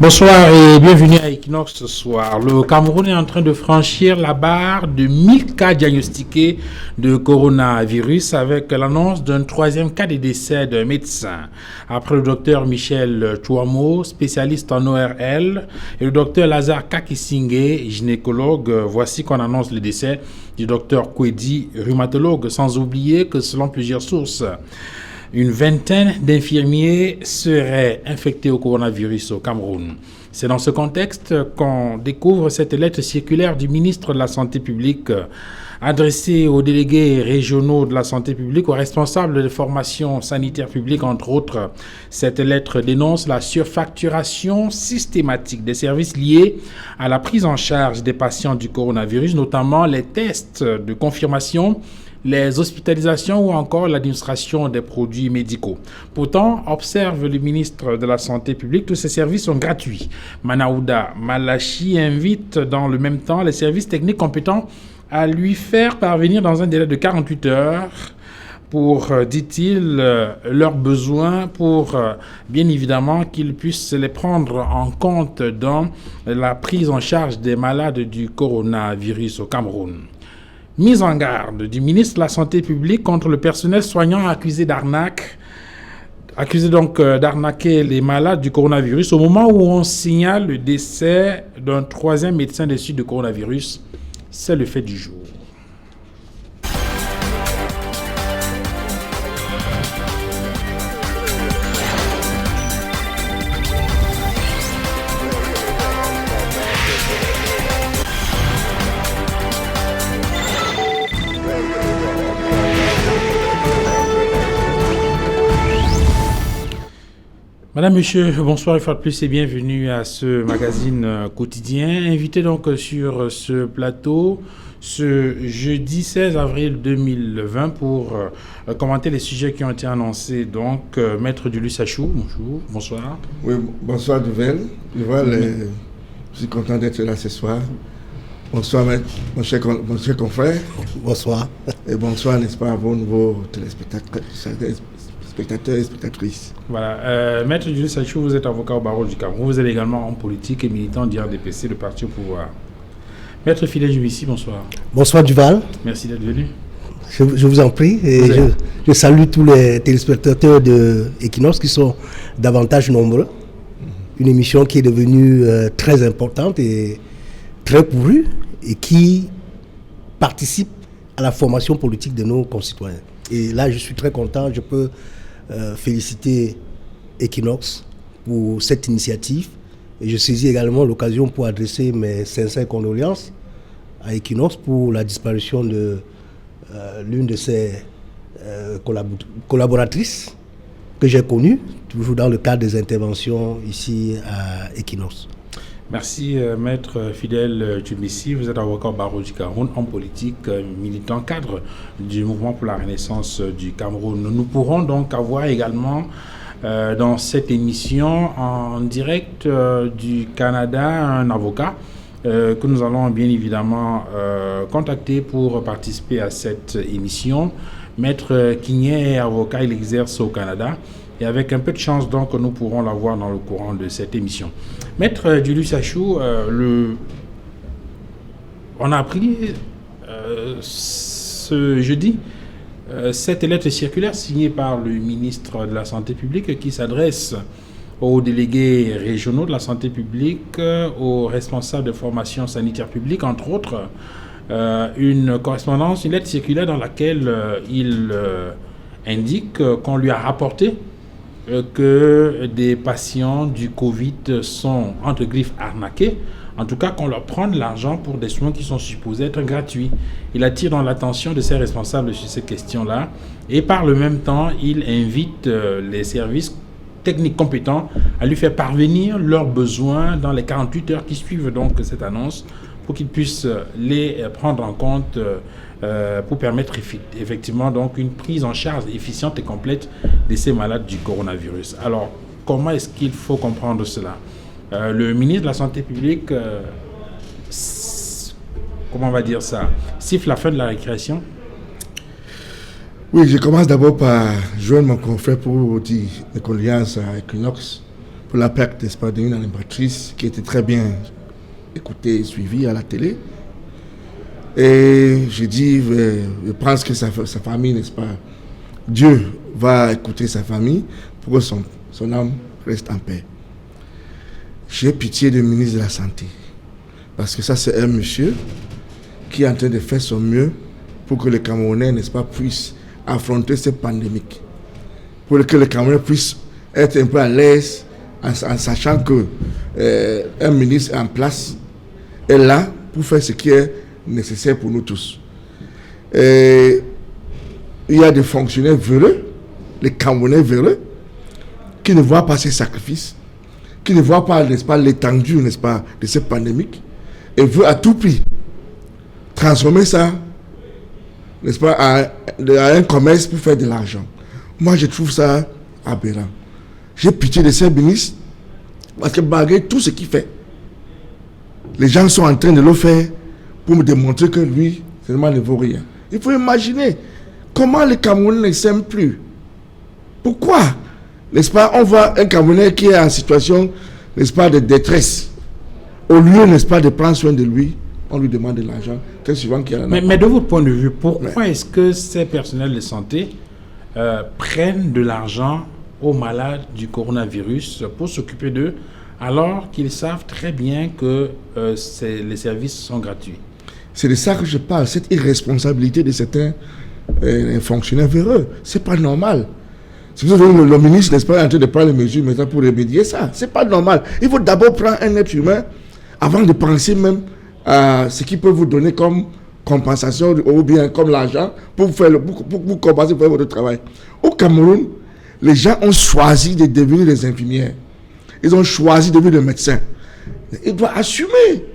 Bonsoir et bienvenue à Equinox ce soir. Le Cameroun est en train de franchir la barre de 1000 cas diagnostiqués de coronavirus avec l'annonce d'un troisième cas de décès d'un médecin. Après le docteur Michel Chouamo, spécialiste en ORL, et le docteur Lazare Kakisingé, gynécologue, voici qu'on annonce le décès du docteur Kwedi, rhumatologue, sans oublier que selon plusieurs sources, une vingtaine d'infirmiers seraient infectés au coronavirus au Cameroun. C'est dans ce contexte qu'on découvre cette lettre circulaire du ministre de la Santé publique adressée aux délégués régionaux de la santé publique, aux responsables de formation sanitaire publique, entre autres. Cette lettre dénonce la surfacturation systématique des services liés à la prise en charge des patients du coronavirus, notamment les tests de confirmation, les hospitalisations ou encore l'administration des produits médicaux. Pourtant, observe le ministre de la Santé publique, tous ces services sont gratuits. Manaouda Malachi invite dans le même temps les services techniques compétents à lui faire parvenir dans un délai de 48 heures pour, dit-il, leurs besoins pour, bien évidemment, qu'ils puissent les prendre en compte dans la prise en charge des malades du coronavirus au Cameroun. Mise en garde du ministre de la Santé publique contre le personnel soignant accusé d'arnaque, d'arnaquer les malades du coronavirus au moment où on signale le décès d'un troisième médecin décédé de coronavirus. C'est le fait du jour. Madame, Monsieur, bonsoir une fois de plus et bienvenue à ce magazine quotidien. Invité donc sur ce plateau ce jeudi 16 avril 2020 pour commenter les sujets qui ont été annoncés. Donc, Maître Julius Achou, bonjour, bonsoir. Oui, bonsoir Duvel. Je suis content d'être là ce soir. Bonsoir mon cher confrère. Bonsoir. Et bonsoir, n'est-ce pas, à vos nouveaux téléspectateurs et spectatrices. Voilà. Maître Julius Achou, vous êtes avocat au barreau du Cameroun. Vous êtes également homme politique et militant d'IRDPC, le parti au pouvoir. Maître Fidèle Jumissi, bonsoir. Bonsoir Duval. Merci d'être venu. Je vous en prie et je salue tous les téléspectateurs de Equinox qui sont davantage nombreux. Une émission qui est devenue très importante et très courue et qui participe à la formation politique de nos concitoyens. Et là, je suis très content, je peux féliciter Equinox pour cette initiative. Et je saisis également l'occasion pour adresser mes sincères condoléances à Equinox pour la disparition de l'une de ses collaboratrices que j'ai connue, toujours dans le cadre des interventions ici à Equinox. Merci, Maître Fidèle Jumissi. Vous êtes avocat au barreau du Cameroun, homme politique, militant, cadre du mouvement pour la renaissance du Cameroun. Nous pourrons donc avoir également dans cette émission en direct du Canada un avocat que nous allons bien évidemment contacter pour participer à cette émission. Maître Kigné est avocat, il exerce au Canada. Et avec un peu de chance, donc, nous pourrons l'avoir dans le courant de cette émission. Maître Julius Achou, on a appris ce jeudi cette lettre circulaire signée par le ministre de la Santé publique qui s'adresse aux délégués régionaux de la santé publique, aux responsables de formation sanitaire publique, entre autres, une correspondance, une lettre circulaire dans laquelle il indique qu'on lui a rapporté que des patients du Covid sont, entre griffes, arnaqués, en tout cas qu'on leur prend de l'argent pour des soins qui sont supposés être gratuits. Il attire dans l'attention de ses responsables sur cette question-là et par le même temps, il invite les services techniques compétents à lui faire parvenir leurs besoins dans les 48 heures qui suivent donc cette annonce pour qu'ils puissent les prendre en compte pour permettre effectivement donc une prise en charge efficiente et complète de ces malades du coronavirus. Alors, comment est-ce qu'il faut comprendre cela ? Le ministre de la Santé publique, comment on va dire ça, siffle la fin de la récréation ? Oui, je commence d'abord par joindre mon confrère pour dire mes condoléances à Equinox pour la perte, n'est-ce pas, d'une animatrice qui était très bien écoutée et suivie à la télé. Et je dis, je pense que sa famille, n'est-ce pas, Dieu va écouter sa famille pour que son âme reste en paix. J'ai pitié du ministre de la Santé. Parce que ça, c'est un monsieur qui est en train de faire son mieux pour que les Camerounais, n'est-ce pas, puissent affronter cette pandémie. Pour que les Camerounais puissent être un peu à l'aise en sachant que un ministre en place est là pour faire ce qui est nécessaire pour nous tous. Et il y a des fonctionnaires véreux, les Camerounais véreux, qui ne voient pas ces sacrifices, qui ne voient pas, n'est-ce pas, l'étendue, n'est-ce pas, de cette pandémie, et veulent à tout prix transformer ça, n'est-ce pas, à un commerce pour faire de l'argent. Moi, je trouve ça aberrant. J'ai pitié de ces ministres, parce que malgré tout ce qu'il fait, les gens sont en train de le faire pour me démontrer que lui, seulement, ne vaut rien. Il faut imaginer comment les Camerounais ne s'aiment plus. Pourquoi, n'est-ce pas, on voit un Camerounais qui est en situation, n'est-ce pas, de détresse. Au lieu, n'est-ce pas, de prendre soin de lui, on lui demande de l'argent. Très souvent qu'il y a mais de votre point de vue, pourquoi est-ce que ces personnels de santé prennent de l'argent aux malades du coronavirus pour s'occuper d'eux, alors qu'ils savent très bien que les services sont gratuits? C'est de ça que je parle, cette irresponsabilité de certains fonctionnaires véreux. C'est pas normal. C'est pour ça que le ministre, n'est-ce pas, en train de prendre les mesures maintenant pour remédier ça. C'est pas normal. Il faut d'abord prendre un être humain avant de penser même à ce qu'il peut vous donner comme compensation ou bien comme l'argent pour compenser pour faire votre travail. Au Cameroun, les gens ont choisi de devenir des infirmières. Ils ont choisi de devenir des médecins. Ils doivent assumer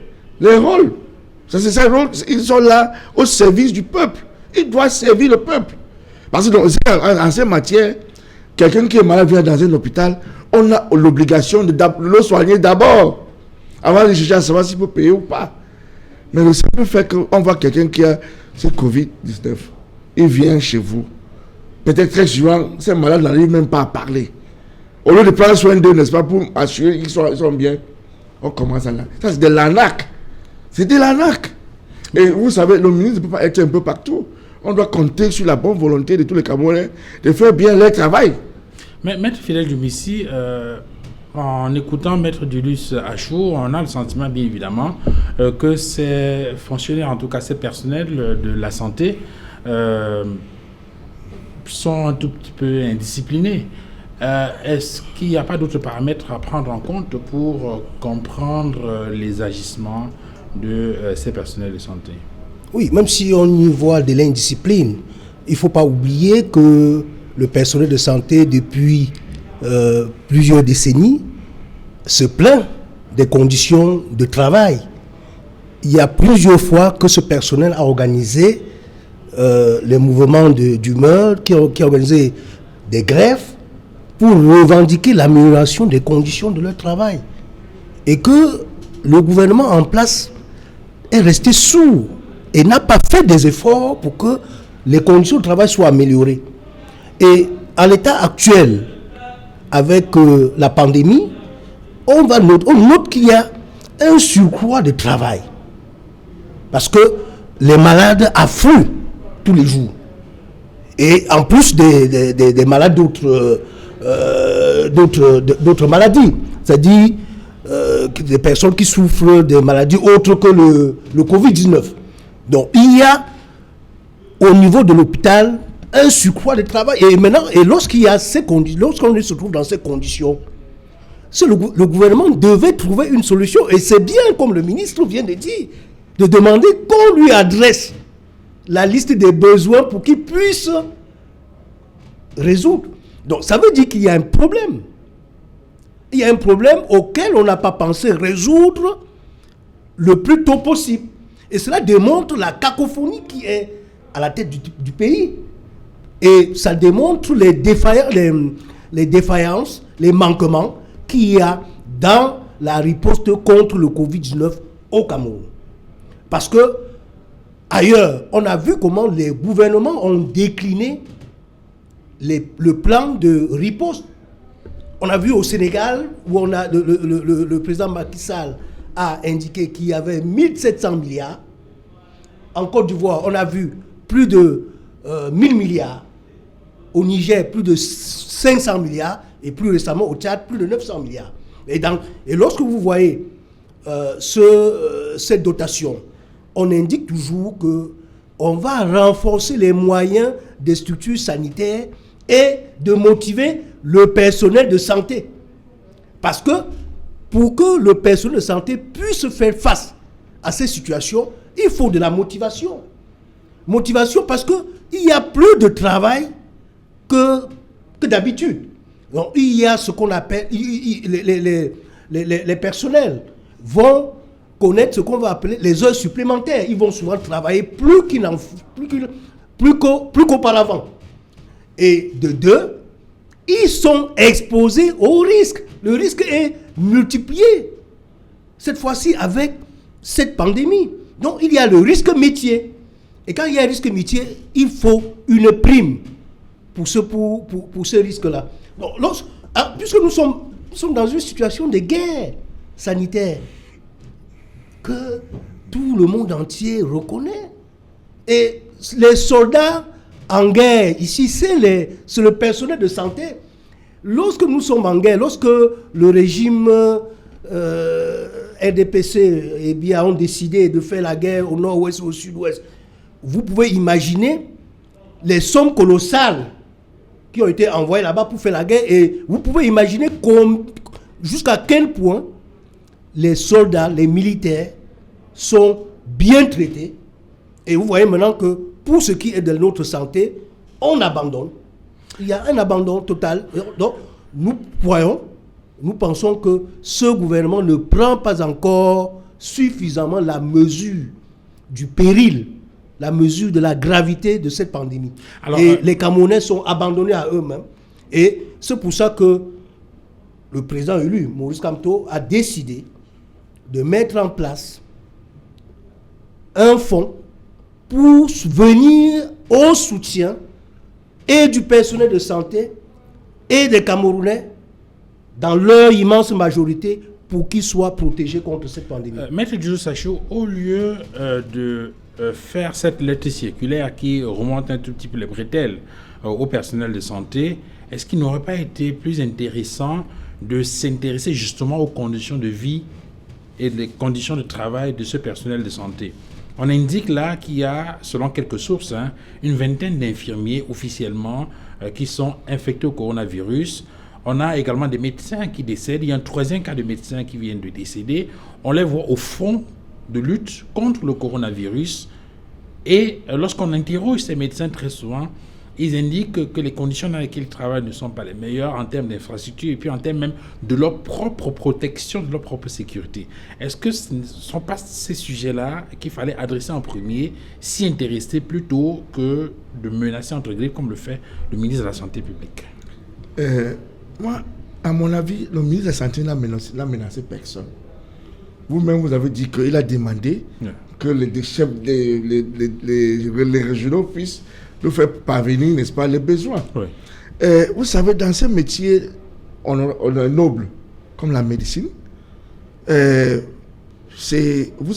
les rôles. Ça, c'est ça le rôle. Ils sont là au service du peuple. Ils doivent servir le peuple. Parce que en ces matières, quelqu'un qui est malade vient dans un hôpital, on a l'obligation de le soigner d'abord, avant de chercher à savoir s'il peut payer ou pas. Mais le simple fait qu'on voit quelqu'un qui a ce Covid-19, il vient chez vous. Peut-être très souvent, ces malades n'arrivent même pas à parler. Au lieu de prendre soin d'eux, n'est-ce pas, pour assurer qu'ils sont bien, on commence à là. Ça, c'est de l'arnaque. C'est de l'arnaque. Et vous savez, le ministre ne peut pas être un peu partout. On doit compter sur la bonne volonté de tous les Camerounais de faire bien leur travail. Mais Maître Fidèle Djoubissi, en écoutant Maître Dulus Achou, on a le sentiment, bien évidemment, que ces fonctionnaires, en tout cas ces personnels de la santé, sont un tout petit peu indisciplinés. Est-ce qu'il n'y a pas d'autres paramètres à prendre en compte pour comprendre les agissements de ces personnels de santé? Oui, même si on y voit de l'indiscipline, il ne faut pas oublier que le personnel de santé, depuis plusieurs décennies, se plaint des conditions de travail. Il y a plusieurs fois que ce personnel a organisé les mouvements d'humeur, qui a organisé des grèves pour revendiquer l'amélioration des conditions de leur travail. Et que le gouvernement en place est resté sourd et n'a pas fait des efforts pour que les conditions de travail soient améliorées. Et à l'état actuel, avec la pandémie, on note qu'il y a un surcroît de travail. Parce que les malades affluent tous les jours. Et en plus des malades d'autres maladies, c'est-à-dire des personnes qui souffrent de maladies autres que le Covid-19. Donc il y a au niveau de l'hôpital un surcroît de travail. Et maintenant, lorsqu'il y a lorsqu'on se trouve dans ces conditions, le gouvernement devait trouver une solution. Et c'est bien, comme le ministre vient de dire, de demander qu'on lui adresse la liste des besoins pour qu'il puisse résoudre. Donc ça veut dire qu'il y a un problème. Il y a un problème auquel on n'a pas pensé résoudre le plus tôt possible. Et cela démontre la cacophonie qui est à la tête du pays. Et ça démontre les défaillances, les manquements qu'il y a dans la riposte contre le Covid-19 au Cameroun. Parce que ailleurs, on a vu comment les gouvernements ont décliné le plan de riposte. On a vu au Sénégal, où on a le président Macky Sall a indiqué qu'il y avait 1700 milliards. En Côte d'Ivoire, on a vu plus de 1000 milliards. Au Niger, plus de 500 milliards. Et plus récemment, au Tchad, plus de 900 milliards. Et lorsque vous voyez cette dotation, on indique toujours qu'on va renforcer les moyens des structures sanitaires et de motiver le personnel de santé. Parce que pour que le personnel de santé puisse faire face à ces situations, il faut de la motivation. Motivation parce qu'il y a plus de travail que d'habitude. Donc, il y a ce qu'on appelle, les personnels vont connaître ce qu'on va appeler les heures supplémentaires. Ils vont souvent travailler plus qu'auparavant. Et de deux, ils sont exposés au risque. Le risque est multiplié, cette fois-ci avec cette pandémie. Donc, il y a le risque métier. Et quand il y a un risque métier, il faut une prime pour ce risque-là. Donc, puisque nous sommes dans une situation de guerre sanitaire que tout le monde entier reconnaît. Et les soldats en guerre, ici, c'est le personnel de santé. Lorsque nous sommes en guerre, lorsque le régime RDPC ont décidé de faire la guerre au nord-ouest ou au sud-ouest, vous pouvez imaginer les sommes colossales qui ont été envoyées là-bas pour faire la guerre, et vous pouvez imaginer jusqu'à quel point les soldats, les militaires sont bien traités. Et vous voyez maintenant que pour ce qui est de notre santé, on abandonne. Il y a un abandon total. Donc, nous pensons que ce gouvernement ne prend pas encore suffisamment la mesure du péril, la mesure de la gravité de cette pandémie. Alors, les Camerounais sont abandonnés à eux-mêmes. Et c'est pour ça que le président élu, Maurice Kamto, a décidé de mettre en place un fonds pour venir au soutien et du personnel de santé et des Camerounais dans leur immense majorité pour qu'ils soient protégés contre cette pandémie. Maître Djoudjo Sachou, au lieu de faire cette lettre circulaire qui remonte un tout petit peu les bretelles au personnel de santé, est-ce qu'il n'aurait pas été plus intéressant de s'intéresser justement aux conditions de vie et les conditions de travail de ce personnel de santé? On indique là qu'il y a, selon quelques sources, une vingtaine d'infirmiers officiellement qui sont infectés au coronavirus. On a également des médecins qui décèdent. Il y a un troisième cas de médecins qui viennent de décéder. On les voit au fond de lutte contre le coronavirus. Et lorsqu'on interroge ces médecins, très souvent, ils indiquent que les conditions dans lesquelles ils travaillent ne sont pas les meilleures en termes d'infrastructure et puis en termes même de leur propre protection, de leur propre sécurité. Est-ce que ce ne sont pas ces sujets-là qu'il fallait adresser en premier, s'y intéresser plutôt que de menacer entre griffes comme le fait le ministre de la Santé publique? Moi, à mon avis, le ministre de la Santé n'a menacé personne. Vous-même, vous avez dit qu'il a demandé que les chefs, les régionaux puissent nous faire parvenir, n'est-ce pas, les besoins. Oui. Vous savez, dans ce métier, on est noble, comme la médecine. Vous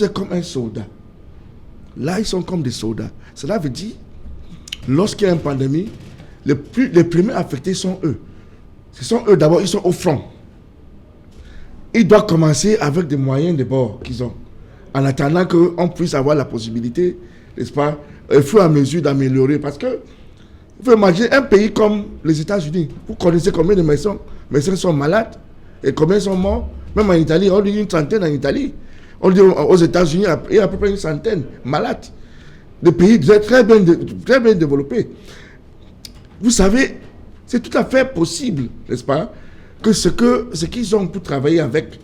êtes comme un soldat. Là, ils sont comme des soldats. Cela veut dire, lorsqu'il y a une pandémie, les premiers affectés sont eux. Ce sont eux d'abord, ils sont au front. Ils doivent commencer avec des moyens de bord qu'ils ont, en attendant qu'on puisse avoir la possibilité, n'est-ce pas, au fur et à mesure d'améliorer. Parce que, vous pouvez imaginer un pays comme les États-Unis. Vous connaissez combien de médecins sont malades et combien sont morts? Même en Italie, on dit une trentaine en Italie. On dit aux États-Unis, il y a à peu près une centaine malades. Des pays très bien développés. Vous savez, c'est tout à fait possible, n'est-ce pas, que ce qu'ils ont pour travailler avec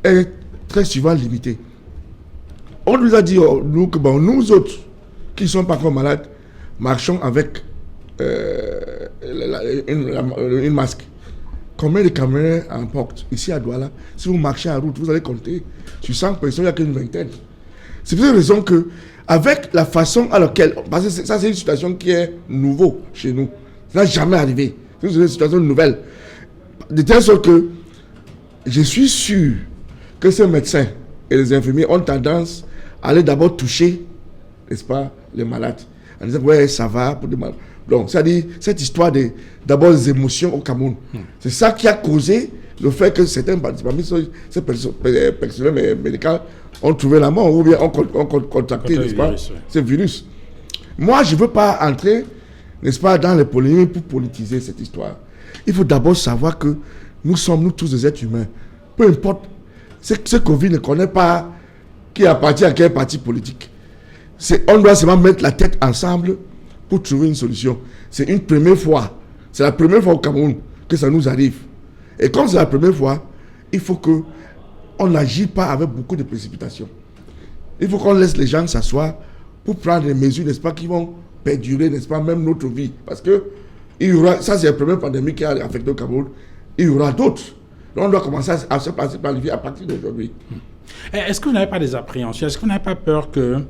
est très souvent limité. On nous a dit, nous autres, qui ne sont pas encore malades, marchons avec une masque. Combien de Camerounais en portent ici à Douala? Si vous marchez en route, vous allez compter. Sur 100 personnes, il n'y a qu'une vingtaine. C'est pour cette raison que, avec la façon à laquelle... Parce que ça, c'est une situation qui est nouveau chez nous. Ça n'a jamais arrivé. C'est une situation nouvelle. De telle sorte que je suis sûr que ces médecins et les infirmiers ont tendance à aller d'abord toucher, n'est-ce pas, les malades. En disant, ouais, ça va pour des malades. Donc, c'est-à-dire, cette histoire d'abord des émotions au Cameroun, c'est ça qui a causé le fait que certains parmi ces personnels médicaux ont trouvé la mort ou bien ont contracté, n'est-ce pas, ce virus. Moi, je ne veux pas entrer, n'est-ce pas, dans les polémiques pour politiser cette histoire. Il faut d'abord savoir que nous sommes, nous tous, des êtres humains. Peu importe, ce Covid ne connaît pas qui appartient à quel parti politique. On doit seulement mettre la tête ensemble pour trouver une solution. C'est une première fois. C'est la première fois au Cameroun que ça nous arrive. Et comme c'est la première fois, il faut qu'on n'agisse pas avec beaucoup de précipitation. Il faut qu'on laisse les gens s'asseoir pour prendre des mesures, n'est-ce pas, qui vont perdurer, n'est-ce pas, même notre vie. Parce que ça, c'est la première pandémie qui a affecté le Cameroun. Il y aura d'autres. Donc, on doit commencer à se planifier à partir d'aujourd'hui. Est-ce que vous n'avez pas des appréhensions? Est-ce que vous n'avez pas peur que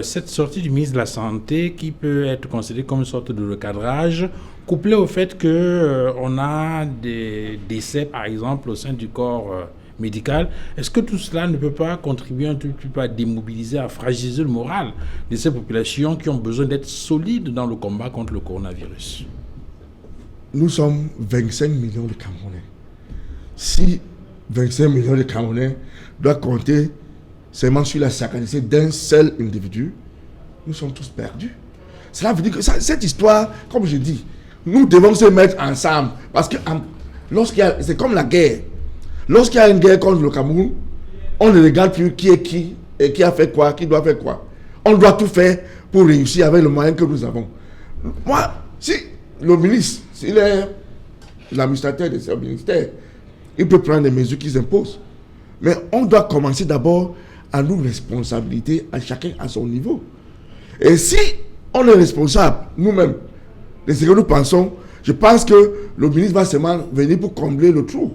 cette sortie du ministre de la Santé, qui peut être considérée comme une sorte de recadrage, couplée au fait qu'on a des décès, par exemple, au sein du corps médical, est-ce que tout cela ne peut pas contribuer un tout petit peu à démobiliser, à fragiliser le moral de ces populations qui ont besoin d'être solides dans le combat contre le coronavirus? Nous sommes 25 millions de Camerounais. Si 25 millions de Camerounais doivent compter seulement sur la sacralité d'un seul individu, nous sommes tous perdus. Cela veut dire que cette histoire, comme je dis, nous devons se mettre ensemble. Parce que c'est comme la guerre. Lorsqu'il y a une guerre contre le Cameroun, on ne regarde plus qui est qui et qui a fait quoi, qui doit faire quoi. On doit tout faire pour réussir avec le moyen que nous avons. Moi, si le ministre, s'il est l'administrateur de ce ministère, il peut prendre des mesures qu'ils imposent. Mais on doit commencer d'abord à nous responsabiliser, à chacun à son niveau. Et si on est responsable, nous-mêmes, de ce que nous pensons, je pense que le ministre va seulement venir pour combler le trou.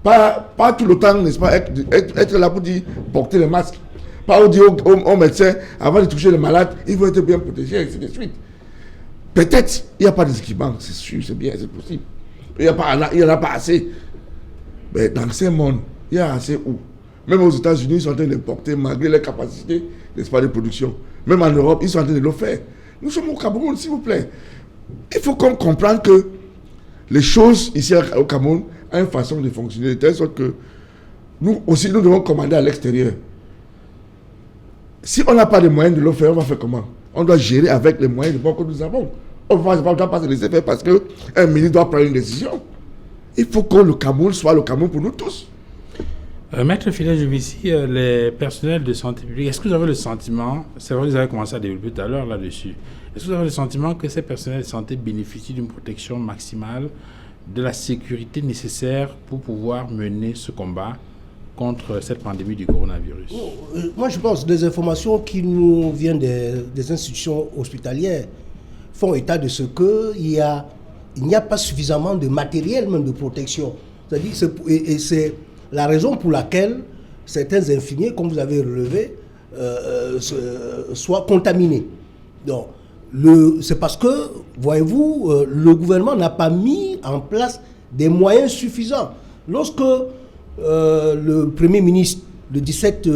Pas tout le temps, n'est-ce pas, être là pour dire porter le masque. Pas dire aux médecins, avant de toucher les malades, ils vont être bien protégés, et ainsi de suite. Peut-être, il n'y a pas d'équipement, c'est sûr, c'est bien, c'est possible. Il n'y en a pas assez. Mais dans ce monde, il y a assez où? Même aux États-Unis, ils sont en train de porter, malgré les capacités, n'est-ce pas, de production. Même en Europe, ils sont en train de le faire. Nous sommes au Cameroun, s'il vous plaît. Il faut qu'on comprenne que les choses ici au Cameroun ont une façon de fonctionner, de telle sorte que nous aussi, nous devons commander à l'extérieur. Si on n'a pas de moyens de le faire, on va faire comment? On doit gérer avec les moyens de bord que nous avons. On ne va pas se laisser faire parce qu'un ministre doit prendre une décision. Il faut que le Cameroun soit le Cameroun pour nous tous. Maître Philéa Juvissi, les personnels de santé publique, est-ce que vous avez le sentiment, c'est vrai que vous avez commencé à développer tout à l'heure là-dessus, est-ce que vous avez le sentiment que ces personnels de santé bénéficient d'une protection maximale, de la sécurité nécessaire pour pouvoir mener ce combat contre cette pandémie du coronavirus? Moi, je pense que des informations qui nous viennent des institutions hospitalières font état de ce qu'il n'y a pas suffisamment de matériel même de protection. C'est-à-dire, c'est la raison pour laquelle certains infirmiers, comme vous avez relevé, soient contaminés. Donc, c'est parce que, voyez-vous, le gouvernement n'a pas mis en place des moyens suffisants. Lorsque le Premier ministre, le 17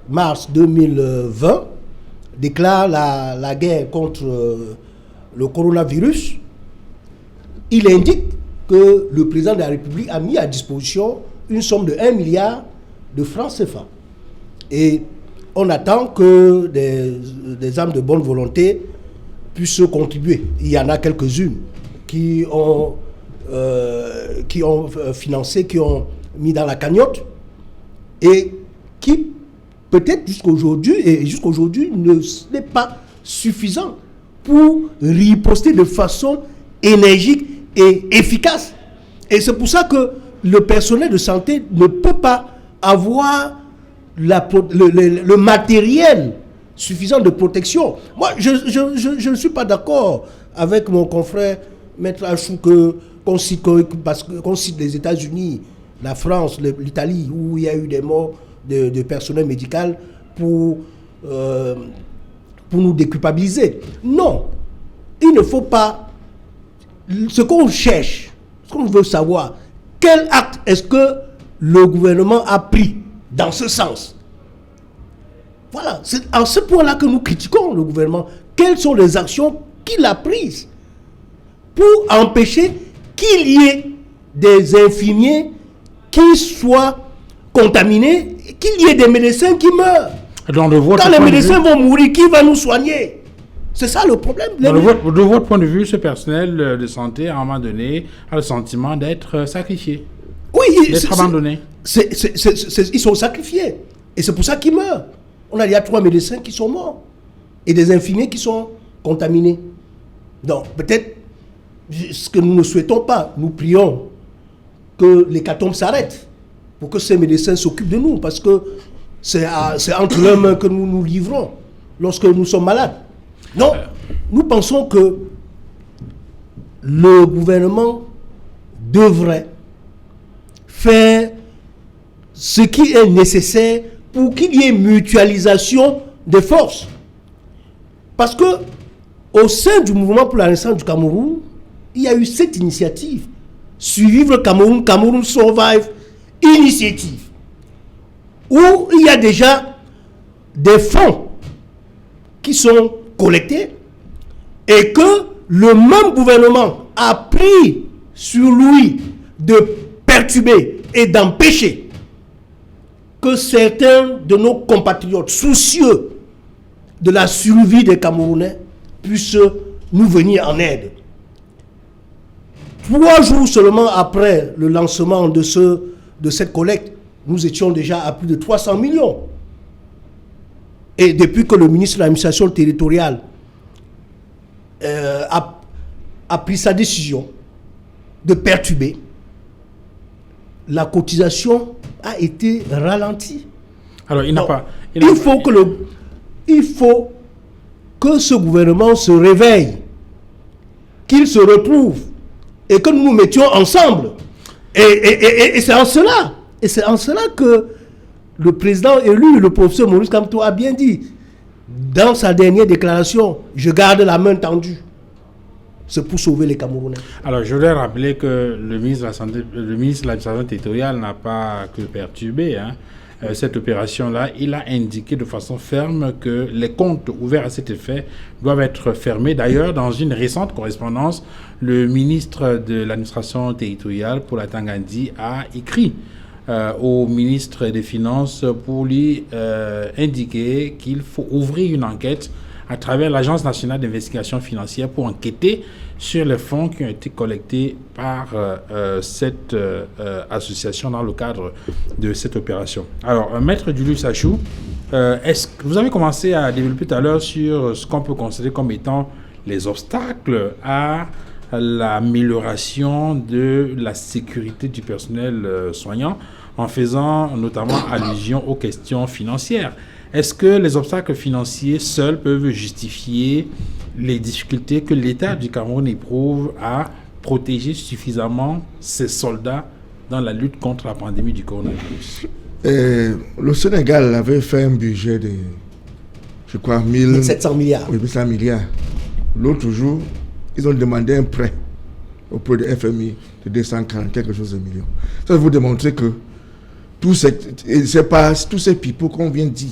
mars 2020, déclare la guerre contre le coronavirus, il indique que le président de la République a mis à disposition une somme de 1 milliard de francs CFA. Et on attend que des âmes de bonne volonté puissent contribuer. Il y en a quelques-unes qui ont financé, qui ont mis dans la cagnotte et qui, peut-être jusqu'aujourd'hui, n'est pas suffisant pour riposter de façon énergique et efficace. Et c'est pour ça que le personnel de santé ne peut pas avoir le matériel suffisant de protection. Moi, je ne suis pas d'accord avec mon confrère Maître Achou qu'on cite les États-Unis, la France, l'Italie, où il y a eu des morts de personnel médical pour nous déculpabiliser. Non, il ne faut pas. Ce qu'on cherche, ce qu'on veut savoir, quel acte est-ce que le gouvernement a pris dans ce sens? Voilà, c'est à ce point-là que nous critiquons le gouvernement. Quelles sont les actions qu'il a prises pour empêcher qu'il y ait des infirmiers qui soient contaminés, qu'il y ait des médecins qui meurent? Quand les médecins vont mourir, qui va nous soigner? C'est ça le problème. De votre point de vue, ce personnel de santé, à un moment donné, a le sentiment d'être sacrifié. Oui, d'être abandonné. Ils sont sacrifiés. Et c'est pour ça qu'ils meurent. Il y a 3 médecins qui sont morts. Et des infirmiers qui sont contaminés. Donc, peut-être, ce que nous ne souhaitons pas, nous prions que l'hécatombe s'arrête pour que ces médecins s'occupent de nous. Parce que c'est entre leurs mains que nous nous livrons lorsque nous sommes malades. Non, nous pensons que le gouvernement devrait faire ce qui est nécessaire pour qu'il y ait mutualisation des forces. Parce que au sein du mouvement pour la renaissance du Cameroun, il y a eu cette initiative, Suivre le Cameroun, Cameroun Survive Initiative, où il y a déjà des fonds qui sont collectés et que le même gouvernement a pris sur lui de perturber et d'empêcher que certains de nos compatriotes soucieux de la survie des Camerounais puissent nous venir en aide. 3 jours seulement après le lancement de cette collecte, nous étions déjà à plus de 300 millions. Et depuis que le ministre de l'administration territoriale a pris sa décision de perturber, la cotisation a été ralentie. Alors, il faut que ce gouvernement se réveille, qu'il se retrouve et que nous nous mettions ensemble. Et c'est en cela. Et c'est en cela que le président élu, le professeur Maurice Kamto, a bien dit, dans sa dernière déclaration, je garde la main tendue. C'est pour sauver les Camerounais. Alors, je voudrais rappeler que le ministre de l'administration territoriale n'a pas que perturbé cette opération-là. Il a indiqué de façon ferme que les comptes ouverts à cet effet doivent être fermés. D'ailleurs, dans une récente correspondance, le ministre de l'administration territoriale, Paul Atangandi, a écrit au ministre des Finances pour lui indiquer qu'il faut ouvrir une enquête à travers l'Agence nationale d'investigation financière pour enquêter sur les fonds qui ont été collectés par cette association dans le cadre de cette opération. Alors, Maître Julius Achou, est-ce que vous avez commencé à développer tout à l'heure sur ce qu'on peut considérer comme étant les obstacles à l'amélioration de la sécurité du personnel soignant, en faisant notamment allusion aux questions financières. Est-ce que les obstacles financiers seuls peuvent justifier les difficultés que l'État du Cameroun éprouve à protéger suffisamment ses soldats dans la lutte contre la pandémie du coronavirus? Le Sénégal avait fait un budget de, je crois, 700 milliards. Oui, 700 milliards. L'autre jour, ils ont demandé un prêt auprès de FMI de 240 quelque chose de millions. Ça va vous démontrer que tous ces pipeaux qu'on vient de dire,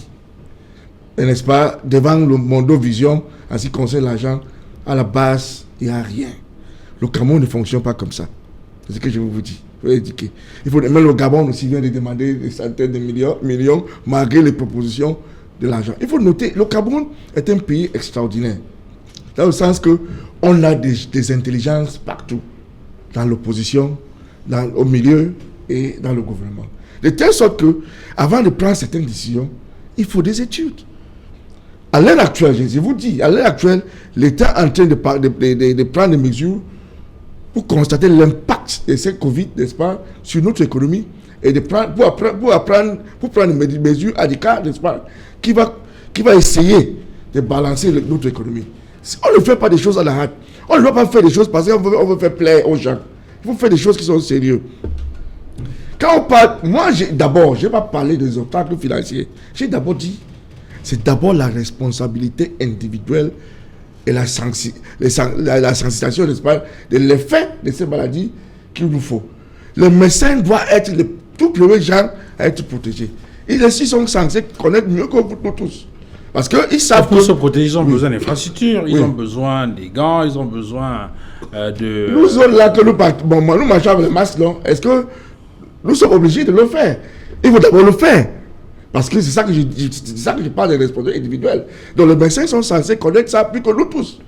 n'est-ce pas, devant le Mondovision, en ce qui concerne l'argent, à la base, il n'y a rien. Le Cameroun ne fonctionne pas comme ça. C'est ce que je vous dis. Même le Gabon aussi vient de demander des centaines de millions, malgré les propositions de l'argent. Il faut noter, le Cameroun est un pays extraordinaire. Dans le sens qu'on a des intelligences partout. Dans l'opposition, au milieu et dans le gouvernement. De telle sorte que, avant de prendre certaines décisions, il faut des études. À l'heure actuelle, je vous dis, à l'heure actuelle, l'État est en train de prendre des mesures pour constater l'impact de cette Covid, n'est-ce pas, sur notre économie et pour prendre des mesures adéquates, n'est-ce pas, qui va essayer de balancer notre économie. On ne fait pas des choses à la hâte. On ne doit pas faire des choses parce qu'on veut faire plaisir aux gens. Il faut faire des choses qui sont sérieuses. Quand on parle, moi, je n'ai pas parlé des obstacles financiers. J'ai d'abord dit, c'est d'abord la responsabilité individuelle et la sensibilisation, n'est-ce pas, de l'effet de ces maladies qu'il nous faut. Le médecin doit être le tout premier gens à être protégé. Ils sont censés connaître mieux que vous tous. Parce qu'ils savent pour se protéger, ils ont besoin d'infrastructures, ils ont besoin des gants, ils ont besoin de... Nous autres là, que nous marchons avec les masques, est-ce que nous sommes obligés de le faire? Il faut d'abord le faire. Parce que c'est ça que je parle des responsabilités individuelles. Donc les médecins sont censés connaître ça plus que nous tous.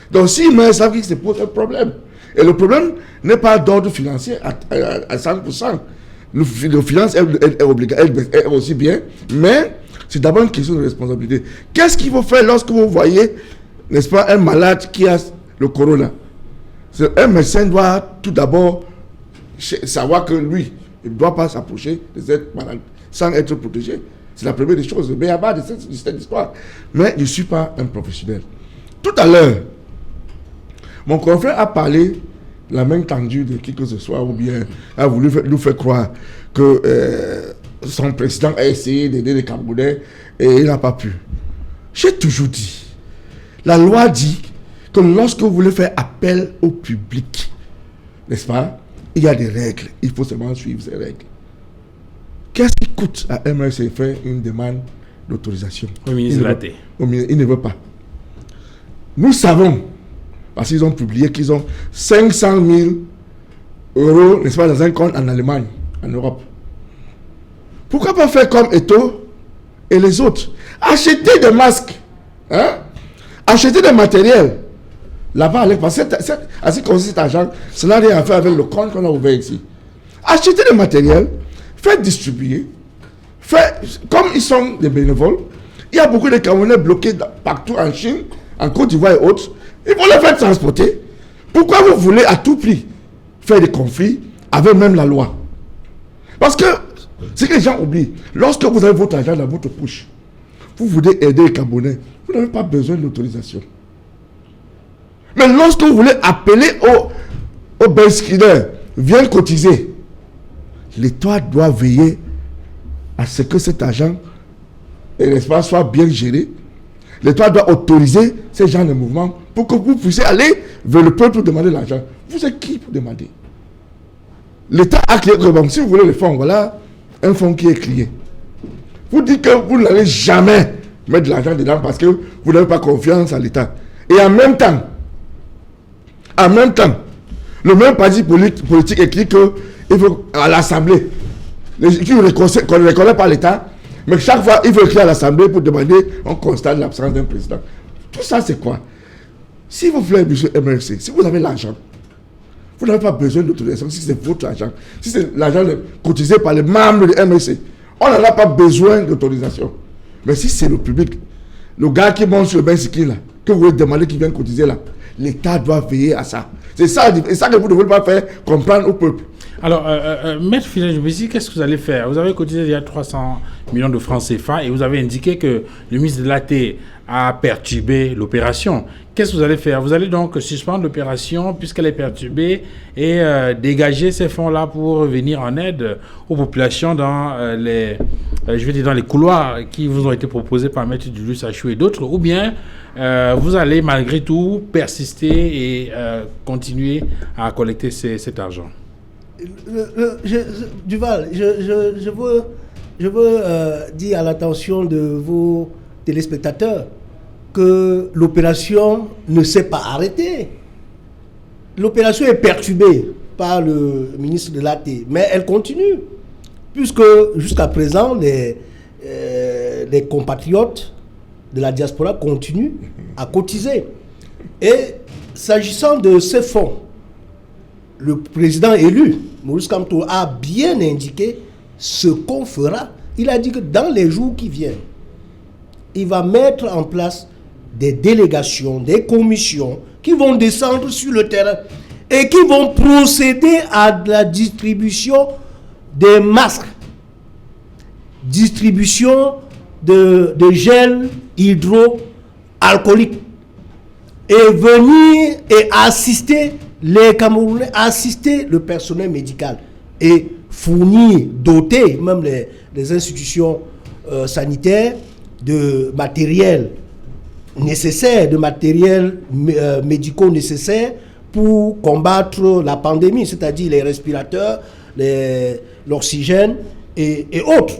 Donc s'ils savent qu'ils se posent un problème. Et le problème n'est pas d'ordre financier à 100%. Le finance est obligatoire, est aussi bien, mais c'est d'abord une question de responsabilité. Qu'est-ce qu'il faut faire lorsque vous voyez, n'est-ce pas, un malade qui a le corona? Un médecin doit tout d'abord savoir que lui, il ne doit pas s'approcher de cette malade sans être protégé. C'est la première des choses, le béaba de cette histoire. Mais je ne suis pas un professionnel. Tout à l'heure, mon confrère a parlé la main tendue de qui que ce soit, ou bien a voulu nous faire croire que son président a essayé d'aider les Camerounais et il n'a pas pu. J'ai toujours dit, la loi dit que lorsque vous voulez faire appel au public, n'est-ce pas, il y a des règles, il faut seulement suivre ces règles. Qu'est-ce qui coûte à MRC faire une demande d'autorisation? Au ministre de la T. Il ne veut pas. Nous savons, parce qu'ils ont publié qu'ils ont 500 000 euros, n'est-ce pas, dans un compte en Allemagne, en Europe. Pourquoi pas faire comme Eto et les autres? Acheter des masques, hein? Acheter des matériels. Là-bas, parce que ainsi qu'on cet argent, ça n'a rien à faire avec le compte qu'on a ouvert ici. Acheter des matériels, faire distribuer, comme ils sont des bénévoles, il y a beaucoup de Camerounais bloqués partout en Chine, en Côte d'Ivoire et autres. Ils vont les faire transporter. Pourquoi vous voulez à tout prix faire des conflits avec même la loi? Parce que ce que les gens oublient, lorsque vous avez votre argent dans votre poche, vous voulez aider les Camerounais, vous n'avez pas besoin d'autorisation. Mais lorsque vous voulez appeler au basculeur, viens cotiser, l'État doit veiller à ce que cet argent et l'espace soit bien géré. L'État doit autoriser ces gens de mouvement pour que vous puissiez aller vers le peuple pour demander l'argent. Vous êtes qui pour demander? L'État a créé, bon, si vous voulez le fonds, voilà un fonds qui est créé. Vous dites que vous n'allez jamais mettre de l'argent dedans parce que vous n'avez pas confiance à l'État. Et en même temps, le même parti politique écrit qu'il faut à l'Assemblée, qui ne reconnaît pas l'État, mais chaque fois, il faut écrire à l'Assemblée pour demander, on constate l'absence d'un président. Tout ça, c'est quoi? Si vous voulez, monsieur MRC, si vous avez l'argent, vous n'avez pas besoin d'autorisation si c'est votre argent. Si c'est l'argent cotisé par les membres de MRC, on n'en a pas besoin d'autorisation. Mais si c'est le public, le gars qui monte sur le bain ski là, que vous voulez demander qu'il vienne cotiser là, l'État doit veiller à ça. C'est ça que vous ne devez pas faire comprendre au peuple. Alors, Maître Philége, qu'est-ce que vous allez faire? Vous avez cotisé il y a 300 millions de francs CFA et vous avez indiqué que le ministre de l'AT a perturbé l'opération. Qu'est-ce que vous allez faire? Vous allez donc suspendre l'opération puisqu'elle est perturbée et dégager ces fonds-là pour venir en aide aux populations dans dans les couloirs qui vous ont été proposés par Maître Julius Achou et d'autres, ou bien vous allez malgré tout persister et continuer à collecter cet argent? Duval, je veux dire à l'attention de vos téléspectateurs que l'opération ne s'est pas arrêtée. L'opération est perturbée par le ministre de l'AT, mais elle continue, puisque jusqu'à présent, les compatriotes de la diaspora continuent à cotiser. Et s'agissant de ces fonds, le président élu, Maurice Kamto, a bien indiqué ce qu'on fera. Il a dit que dans les jours qui viennent, il va mettre en place des délégations, des commissions qui vont descendre sur le terrain et qui vont procéder à la distribution des masques, distribution de gel hydroalcoolique et venir et assister les Camerounais, assister le personnel médical et fournir, doter même les institutions sanitaires de matériel nécessaire, de matériel médicaux nécessaire pour combattre la pandémie, c'est-à-dire les respirateurs, l'oxygène et autres.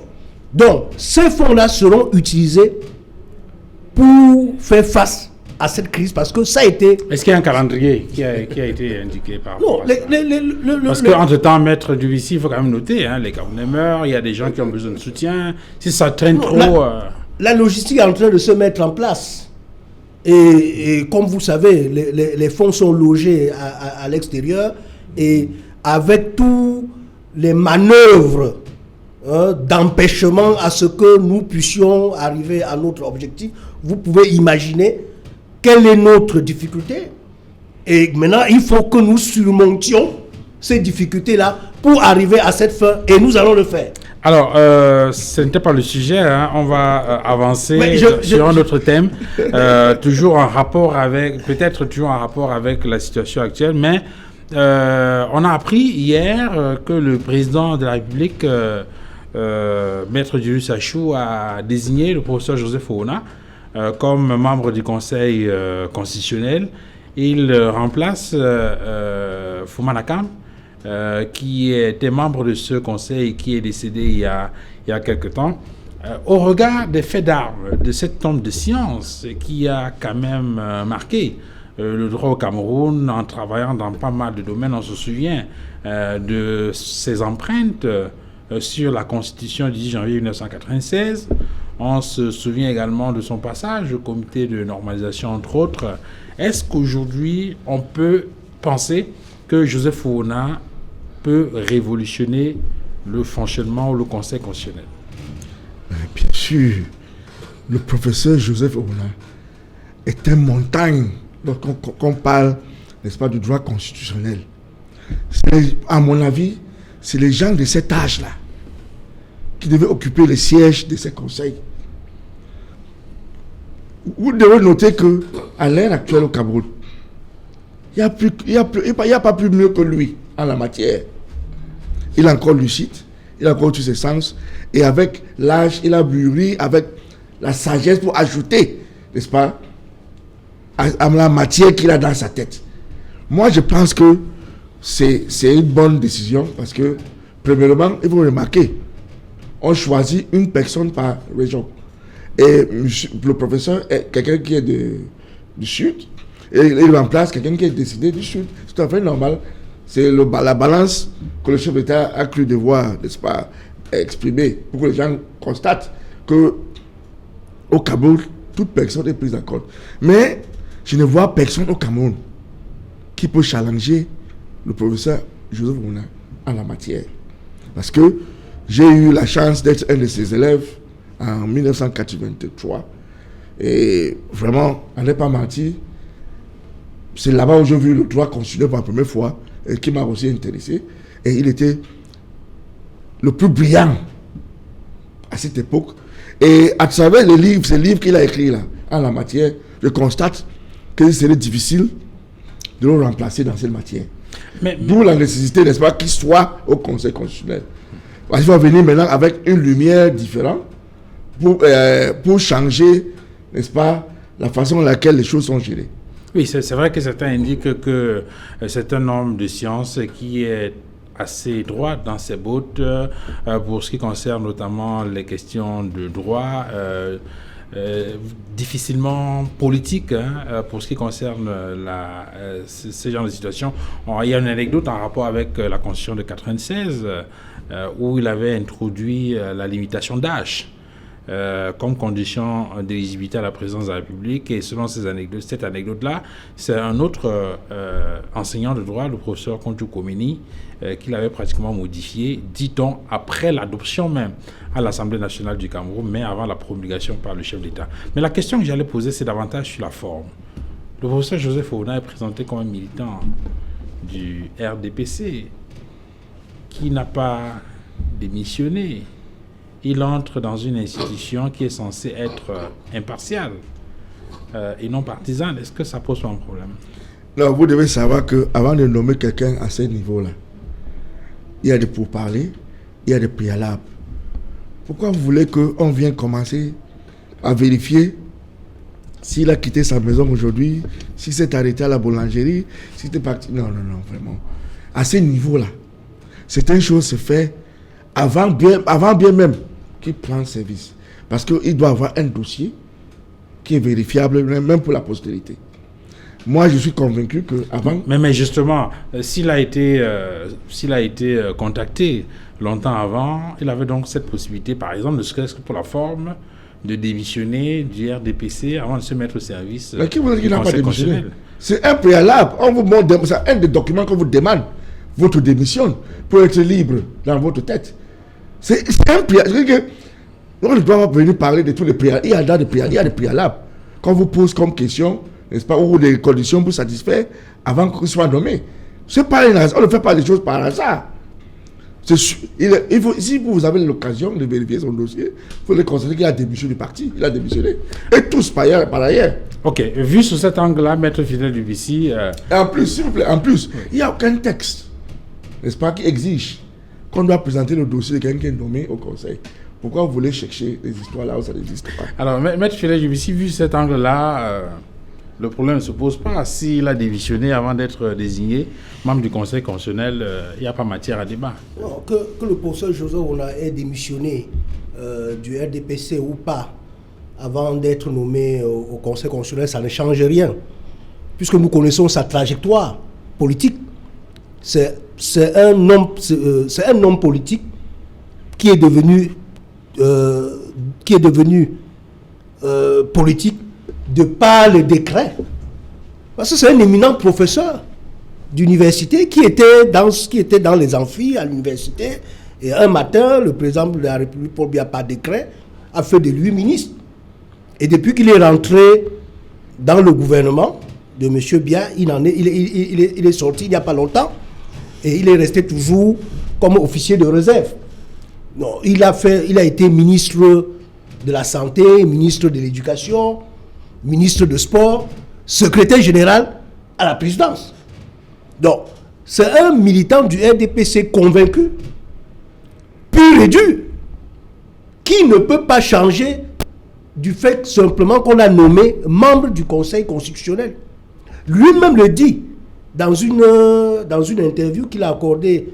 Donc, ces fonds-là seront utilisés pour faire face à cette crise, parce que ça a été... Est-ce qu'il y a un calendrier qui a été indiqué par rapport Non, à ça? Parce qu'entre-temps, Maître Duvici, il faut quand même noter, hein, les Camerounais meurent, il y a des gens qui ont besoin de soutien. Si ça traîne trop... La logistique est en train de se mettre en place. Et comme vous savez, les fonds sont logés à l'extérieur, et avec tous les manœuvres d'empêchement à ce que nous puissions arriver à notre objectif, vous pouvez imaginer quelle est notre difficulté. Et maintenant, il faut que nous surmontions ces difficultés-là pour arriver à cette fin, et nous allons le faire. Alors, ce n'était pas le sujet, hein. On va avancer sur un autre thème, toujours en rapport avec, peut-être toujours en rapport avec la situation actuelle, mais on a appris hier que le président de la République, Maître Julius Achou, a désigné le professeur Joseph Ouna comme membre du Conseil constitutionnel. Il remplace Foumaman Akam, qui était membre de ce conseil et qui est décédé il y a quelque temps. Au regard des faits d'armes, de cet homme de science qui a quand même marqué le droit au Cameroun en travaillant dans pas mal de domaines, on se souvient de ses empreintes sur la Constitution du 10 janvier 1996. On se souvient également de son passage au comité de normalisation, entre autres. Est-ce qu'aujourd'hui, on peut penser que Joseph Ouna peut révolutionner le fonctionnement ou le Conseil constitutionnel? Bien sûr, le professeur Joseph Ouna est une montagne lorsqu'on parle, n'est-ce pas, du droit constitutionnel. À mon avis, c'est les gens de cet âge-là qui devaient occuper les sièges de ces conseils. Vous devez noter qu'à l'ère actuelle au Cameroun, il n'y a pas plus mieux que lui en la matière. Il est encore lucide, il a encore tous ses sens, et avec l'âge, il a mûri avec la sagesse pour ajouter, n'est-ce pas, à la matière qu'il a dans sa tête. Moi, je pense que c'est une bonne décision, parce que, premièrement, il faut remarquer, on choisit une personne par région. Et le professeur est quelqu'un qui est du Sud, et il remplace quelqu'un qui est décidé du Sud. C'est tout à fait normal. C'est la balance que le chef d'État a cru devoir, n'est-ce pas, exprimer, pour que les gens constatent qu'au Cameroun, toute personne est prise en compte. Mais je ne vois personne au Cameroun qui peut challenger le professeur Joseph Ouna en la matière. Parce que j'ai eu la chance d'être un de ses élèves en 1983. Et vraiment, on n'est pas menti, c'est là-bas où j'ai vu le droit constitutionnel pour la première fois, et qui m'a aussi intéressé. Et il était le plus brillant à cette époque. Et à travers ces livres qu'il a écrits là, en la matière, je constate qu'il serait difficile de le remplacer dans cette matière. D'où la nécessité, n'est-ce pas, qu'il soit au Conseil constitutionnel. Parce qu'il va venir maintenant avec une lumière différente pour changer, n'est-ce pas, la façon dans laquelle les choses sont gérées. Oui, c'est vrai que certains indiquent que c'est un homme de science qui est assez droit dans ses bottes pour ce qui concerne notamment les questions de droit, difficilement politique pour ce qui concerne ce genre de situation. Il y a une anecdote en rapport avec la Constitution de 1996 où il avait introduit la limitation d'âge comme condition d'éligibilité à la présidence de la République. Et selon cette anecdote-là, c'est un autre enseignant de droit, le professeur Konju Komeni, qui l'avait pratiquement modifié, dit-on, après l'adoption même à l'Assemblée nationale du Cameroun, mais avant la promulgation par le chef d'État. Mais la question que j'allais poser, c'est davantage sur la forme. Le professeur Joseph Ouna est présenté comme un militant du RDPC qui n'a pas démissionné. Il entre dans une institution qui est censée être impartiale et non partisane. Est-ce que ça pose pas un problème? Non, vous devez savoir qu'avant de nommer quelqu'un à ce niveau-là, il y a des pourparlers, il y a des préalables. Pourquoi vous voulez qu'on vienne commencer à vérifier s'il a quitté sa maison aujourd'hui, s'il s'est arrêté à la boulangerie, s'il était parti... Non, vraiment. À ce niveau-là, certaines choses se font avant bien même qu'il prenne service. Parce qu'il doit avoir un dossier qui est vérifiable, même pour la postérité. Moi, je suis convaincu qu'avant... Mais justement, s'il a été contacté longtemps avant, il avait donc cette possibilité, par exemple, ne serait-ce que pour la forme, de démissionner du RDPC avant de se mettre au service mais qui vous dit qu'il n'a pas démissionné? constitutionnel. C'est un préalable. On vous montre, c'est un des documents qu'on vous demande. Votre démission pour être libre dans votre tête. C'est un préalable. On ne doit pas venir parler de tous les préalables. Il y a des préalables. Qu'on vous pose comme question, n'est-ce pas, ou des conditions pour satisfaire avant qu'il soit nommé. C'est pas une raison. On ne fait pas les choses par hasard. Si vous avez l'occasion de vérifier son dossier, il faut le constater qu'il a démissionné du parti. Il a démissionné. Et tous par ailleurs. Ok, vu sous cet angle-là, Maître Fidèle Dubuissi... Et en plus, s'il vous plaît, il n'y a aucun texte, n'est-ce pas, qui exige qu'on doit présenter le dossier de quelqu'un qui est nommé au conseil. Pourquoi vous voulez chercher des histoires là où ça n'existe pas? Alors, Maître Fidèle Dubuissi, vu cet angle-là, le problème ne se pose pas. S'il a démissionné avant d'être désigné membre du Conseil constitutionnel, il n'y a pas matière à débat. Non, que le professeur Joseph Ona ait démissionné du RDPC ou pas avant d'être nommé au Conseil constitutionnel, ça ne change rien. Puisque nous connaissons sa trajectoire politique. C'est un homme politique qui est devenu politique de par le décret. Parce que c'est un éminent professeur d'université qui était dans les amphis à l'université. Et un matin, le président de la République, Paul Biya, par décret, a fait de lui ministre. Et depuis qu'il est rentré dans le gouvernement de M. Biya, il est sorti il n'y a pas longtemps. Et il est resté toujours comme officier de réserve. Non, il a été ministre de la Santé, ministre de l'Éducation, ministre de Sport, secrétaire général à la présidence. Donc, c'est un militant du RDPC convaincu, pur et dur, qui ne peut pas changer du fait simplement qu'on l'a nommé membre du Conseil constitutionnel. Lui-même le dit dans une interview qu'il a accordée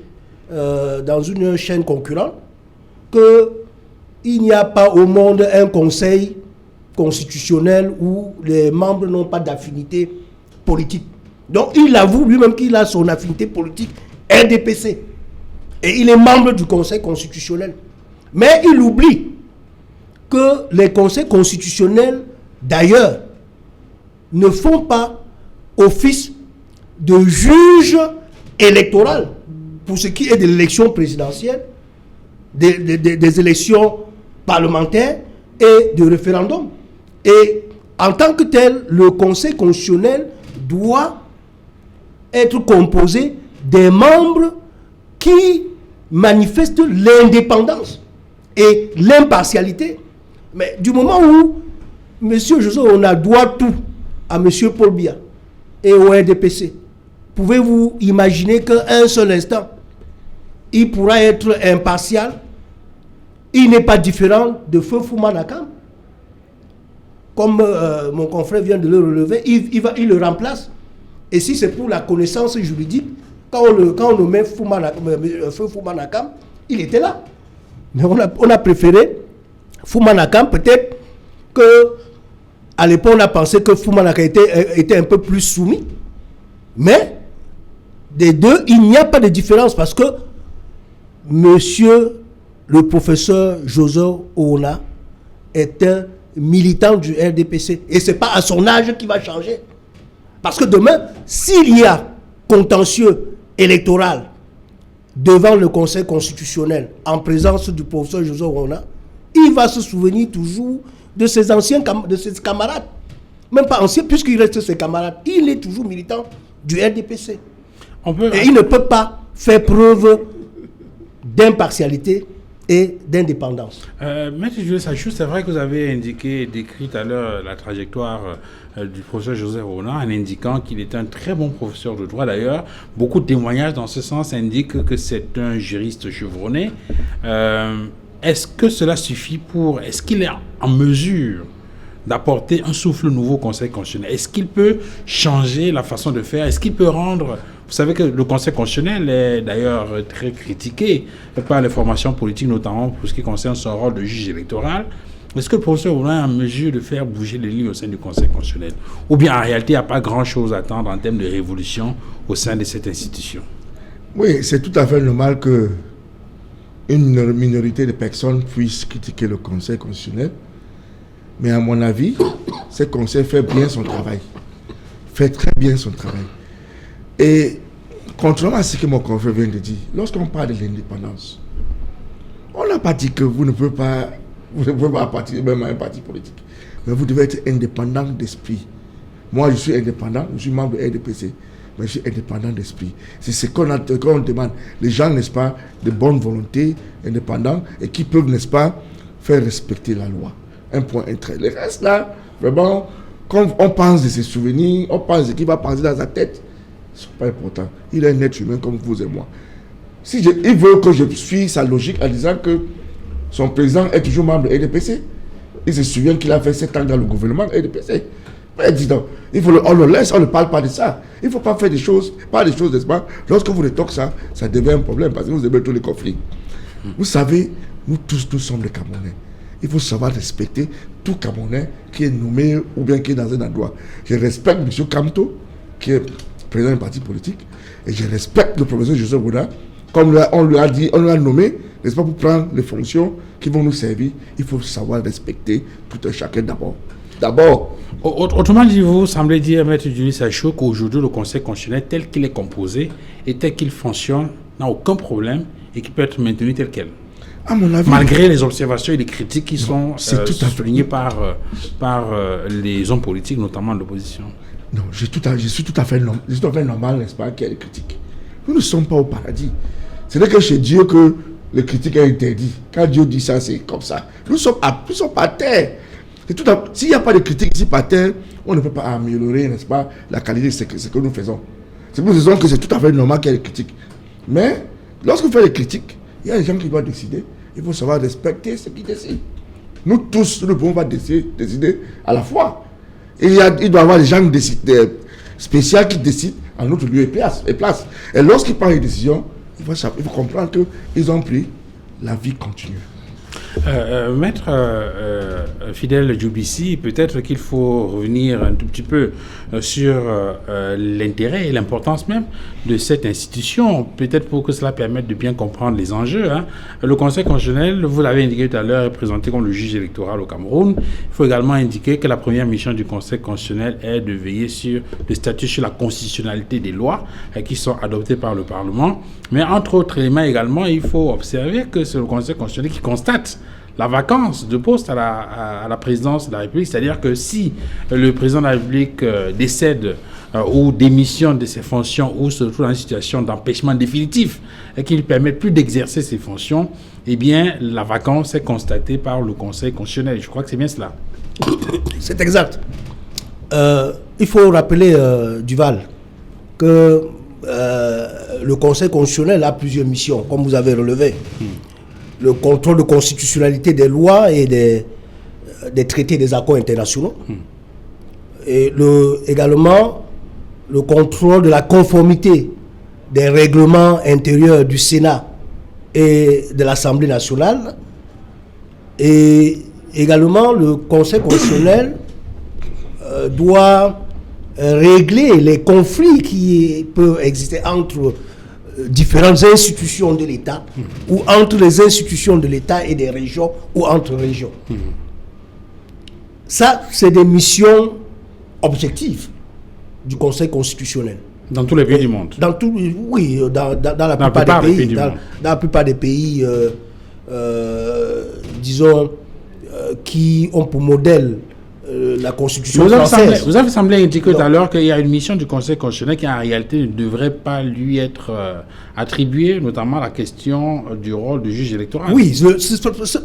dans une chaîne concurrente, qu'il n'y a pas au monde un conseil constitutionnel où les membres n'ont pas d'affinité politique. Donc il avoue lui-même qu'il a son affinité politique RDPC. Et il est membre du Conseil constitutionnel. Mais il oublie que les conseils constitutionnels, d'ailleurs, ne font pas office de juge électoral pour ce qui est de l'élection présidentielle, des élections parlementaires et de référendums. Et en tant que tel, le Conseil constitutionnel doit être composé des membres qui manifestent l'indépendance et l'impartialité. Mais du moment où M. Joseph Ona doit tout à M. Paul Biya et au RDPC, pouvez-vous imaginer qu'un seul instant, il pourra être impartial? Il n'est pas différent de Feu Fumana Kam. Comme mon confrère vient de le relever, il le remplace. Et si c'est pour la connaissance juridique, quand on nommait Feu Fumana Kam, il était là. Mais on a préféré Fumana Kam, peut-être qu'à l'époque on a pensé que Fumana Kam était un peu plus soumis. Mais des deux, il n'y a pas de différence parce que monsieur le professeur Joseph Ona est un militant du RDPC. Et ce n'est pas à son âge qu'il va changer. Parce que demain, s'il y a contentieux électoral devant le Conseil constitutionnel en présence du professeur Joseph Ona, il va se souvenir toujours de ses camarades. Même pas anciens, puisqu'il reste ses camarades. Il est toujours militant du RDPC. Et il ne peut pas faire preuve d'impartialité et d'indépendance. Maître Jules Sachou, c'est vrai que vous avez décrit tout à l'heure la trajectoire du professeur Joseph Ona en indiquant qu'il est un très bon professeur de droit. D'ailleurs, beaucoup de témoignages dans ce sens indiquent que c'est un juriste chevronné. Est-ce que cela suffit est-ce qu'il est en mesure d'apporter un souffle nouveau au Conseil constitutionnel? Est-ce qu'il peut changer la façon de faire? Est-ce qu'il peut rendre Vous savez que le Conseil constitutionnel est d'ailleurs très critiqué par les formations politiques, notamment pour ce qui concerne son rôle de juge électoral. Est-ce que le professeur Oulin est en mesure de faire bouger les lignes au sein du Conseil constitutionnel? Ou bien en réalité, il n'y a pas grand-chose à attendre en termes de révolution au sein de cette institution? Oui, c'est tout à fait normal que une minorité de personnes puissent critiquer le Conseil constitutionnel. Mais à mon avis, ce Conseil fait bien son travail. Fait très bien son travail. Et contrairement à ce que mon confrère vient de dire, lorsqu'on parle de l'indépendance, on n'a pas dit que vous ne pouvez pas appartenir même à un parti politique. Mais vous devez être indépendant d'esprit. Moi, je suis indépendant, je suis membre de RDPC, mais je suis indépendant d'esprit. C'est ce qu'on demande. Les gens, n'est-ce pas, de bonne volonté, indépendants, et qui peuvent, n'est-ce pas, faire respecter la loi. Un point, un trait. Le reste là, vraiment, quand on pense de ses souvenirs, on pense de ce qui va passer dans sa tête, ce n'est pas important. Il est un être humain comme vous et moi. Il veut que je suive sa logique en disant que son président est toujours membre de RDPC. Il se souvient qu'il a fait 7 ans dans le gouvernement de RDPC. Mais dis donc, on le laisse, on ne parle pas de ça. Il ne faut pas faire des choses, n'est-ce pas? Lorsque vous rétorquez ça, ça devient un problème parce que vous aimez tous les conflits. Vous savez, nous tous, nous sommes des Camerounais. Il faut savoir respecter tout Camerounais qui est nommé ou bien qui est dans un endroit. Je respecte M. Kamto, qui est président d'un parti politique, et je respecte le professeur Joseph Bouna, comme on lui a dit, on lui a nommé, n'est-ce pas, pour prendre les fonctions qui vont nous servir. Il faut savoir respecter tout un chacun d'abord. Autrement dit, vous semblez dire, Maître Julie Sachou, qu'aujourd'hui le Conseil constitutionnel tel qu'il est composé et tel qu'il fonctionne n'a aucun problème et qui peut être maintenu tel quel. À mon avis, malgré les observations et les critiques qui sont soulignées par les hommes politiques, notamment de l'opposition. Non, je suis tout à fait normal, n'est-ce pas, qu'il y ait des critiques. Nous ne sommes pas au paradis. Ce n'est que chez Dieu que les critiques sont interdites. Quand Dieu dit ça, c'est comme ça. Nous sommes pas terre. S'il n'y a pas de critiques ici par terre, on ne peut pas améliorer, n'est-ce pas, la qualité de ce que nous faisons. C'est pour ça que c'est tout à fait normal qu'il y ait des critiques. Mais lorsque vous faites des critiques, il y a des gens qui doivent décider. Il faut savoir respecter ce qu'ils décident. Nous tous, nous ne pouvons pas décider à la fois. Il doit y avoir des gens spéciaux qui décident en notre lieu et place. Et lorsqu'ils prennent une décision, il faut comprendre qu'ils ont pris, la vie continue. Maître Fidèle Djoubissi, peut-être qu'il faut revenir un tout petit peu sur l'intérêt et l'importance même de cette institution, peut-être pour que cela permette de bien comprendre les enjeux. Le Conseil constitutionnel, vous l'avez indiqué tout à l'heure, est présenté comme le juge électoral au Cameroun. Il faut également indiquer que la première mission du Conseil constitutionnel est de veiller sur le statut sur la constitutionnalité des lois qui sont adoptées par le Parlement. Mais entre autres éléments également, il faut observer que c'est le Conseil constitutionnel qui constate la vacance de poste à la présidence de la République. C'est-à-dire que si le président de la République décède ou démissionne de ses fonctions ou se trouve dans une situation d'empêchement définitif et qu'il ne permet plus d'exercer ses fonctions, eh bien, la vacance est constatée par le Conseil constitutionnel. Je crois que c'est bien cela. C'est exact. Il faut rappeler, Duval, que le Conseil constitutionnel a plusieurs missions, comme vous avez relevé. Le contrôle de constitutionnalité des lois et des traités, des accords internationaux. Et également le contrôle de la conformité des règlements intérieurs du Sénat et de l'Assemblée nationale. Et également le Conseil constitutionnel doit régler les conflits qui peuvent exister entre différentes institutions de l'État ou entre les institutions de l'État et des régions ou entre régions. Ça, c'est des missions objectives du Conseil constitutionnel. Dans tous les pays du monde. Dans la plupart des pays. Dans la plupart des pays, disons, qui ont pour modèle la Constitution française. Vous avez semblé indiquer tout à l'heure qu'il y a une mission du Conseil constitutionnel qui en réalité ne devrait pas lui être attribuée, notamment la question du rôle du juge électoral. Oui,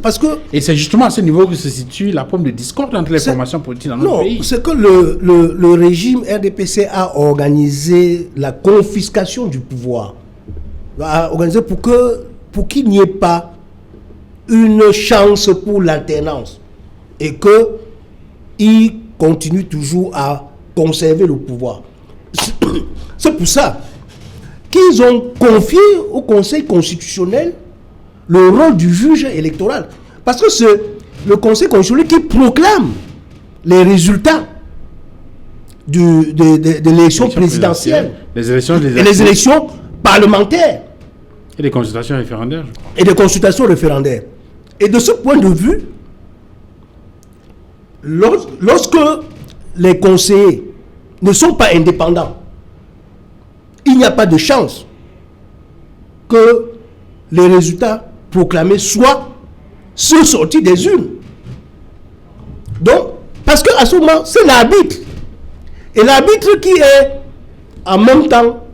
parce que... Et c'est justement à ce niveau que se situe la pomme de discorde entre les formations politiques dans notre pays. Non, c'est que le régime RDPC a organisé la confiscation du pouvoir. A organisé pour qu'il n'y ait pas une chance pour l'alternance. Et que il continue toujours à conserver le pouvoir. C'est pour ça qu'ils ont confié au Conseil constitutionnel le rôle du juge électoral. Parce que c'est le Conseil constitutionnel qui proclame les résultats de l'élection présidentielle, les élections et les élections parlementaires. Et des consultations référendaires, je crois. Et des consultations référendaires. Et de ce point de vue, lorsque les conseillers ne sont pas indépendants, il n'y a pas de chance que les résultats proclamés soient ceux sortis des urnes. Donc, parce qu'à ce moment, c'est l'arbitre. Et l'arbitre qui est en même temps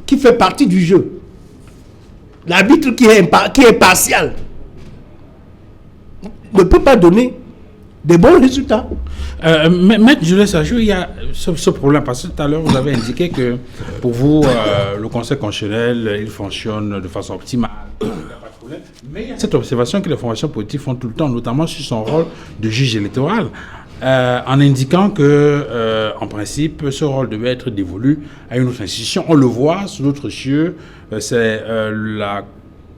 qui fait partie du jeu. L'arbitre qui est partial ne peut pas donner des bons résultats. Maître Jules Sajou, il y a ce problème, parce que tout à l'heure, vous avez indiqué que pour vous, le Conseil constitutionnel, il fonctionne de façon optimale. Mais il y a cette observation que les formations politiques font tout le temps, notamment sur son rôle de juge électoral, en indiquant que, en principe, ce rôle devait être dévolu à une autre institution. On le voit sous d'autres cieux, c'est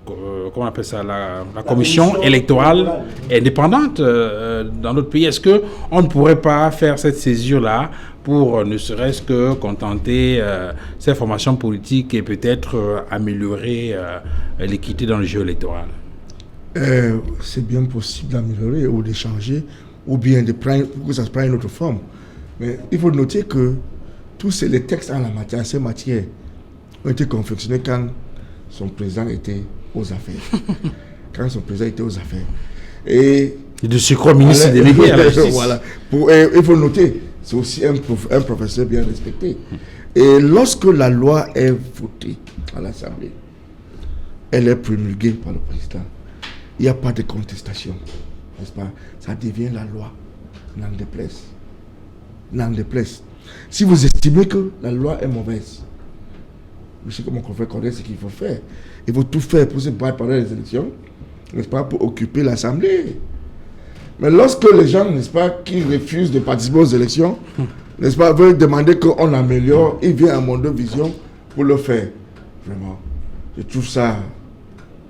comment on appelle ça, la commission électorale indépendante dans notre pays. Est-ce qu'on ne pourrait pas faire cette césure-là pour ne serait-ce que contenter ces formations politiques et peut-être améliorer l'équité dans le jeu électoral? C'est bien possible d'améliorer ou de changer, ou bien de prendre, pour que ça se prenne une autre forme. Mais il faut noter que tous les textes en la matière, ces matières, ont été confectionnés quand son président était aux affaires. Quand son président était aux affaires. Et de surcroît ministre délégué à la justice. Voilà. Il faut noter, c'est aussi un professeur bien respecté. Et lorsque la loi est votée à l'Assemblée, elle est promulguée par le président, il n'y a pas de contestation. N'est-ce pas? Ça devient la loi. N'en déplaise. N'en déplaise. Si vous estimez que la loi est mauvaise, je sais que mon confrère connaît ce qu'il faut faire. Il faut tout faire pour se battre pendant les élections, n'est-ce pas, pour occuper l'Assemblée. Mais lorsque les gens, n'est-ce pas, qui refusent de participer aux élections, n'est-ce pas, veulent demander qu'on améliore, il vient à mon de vision pour le faire. Vraiment, je trouve ça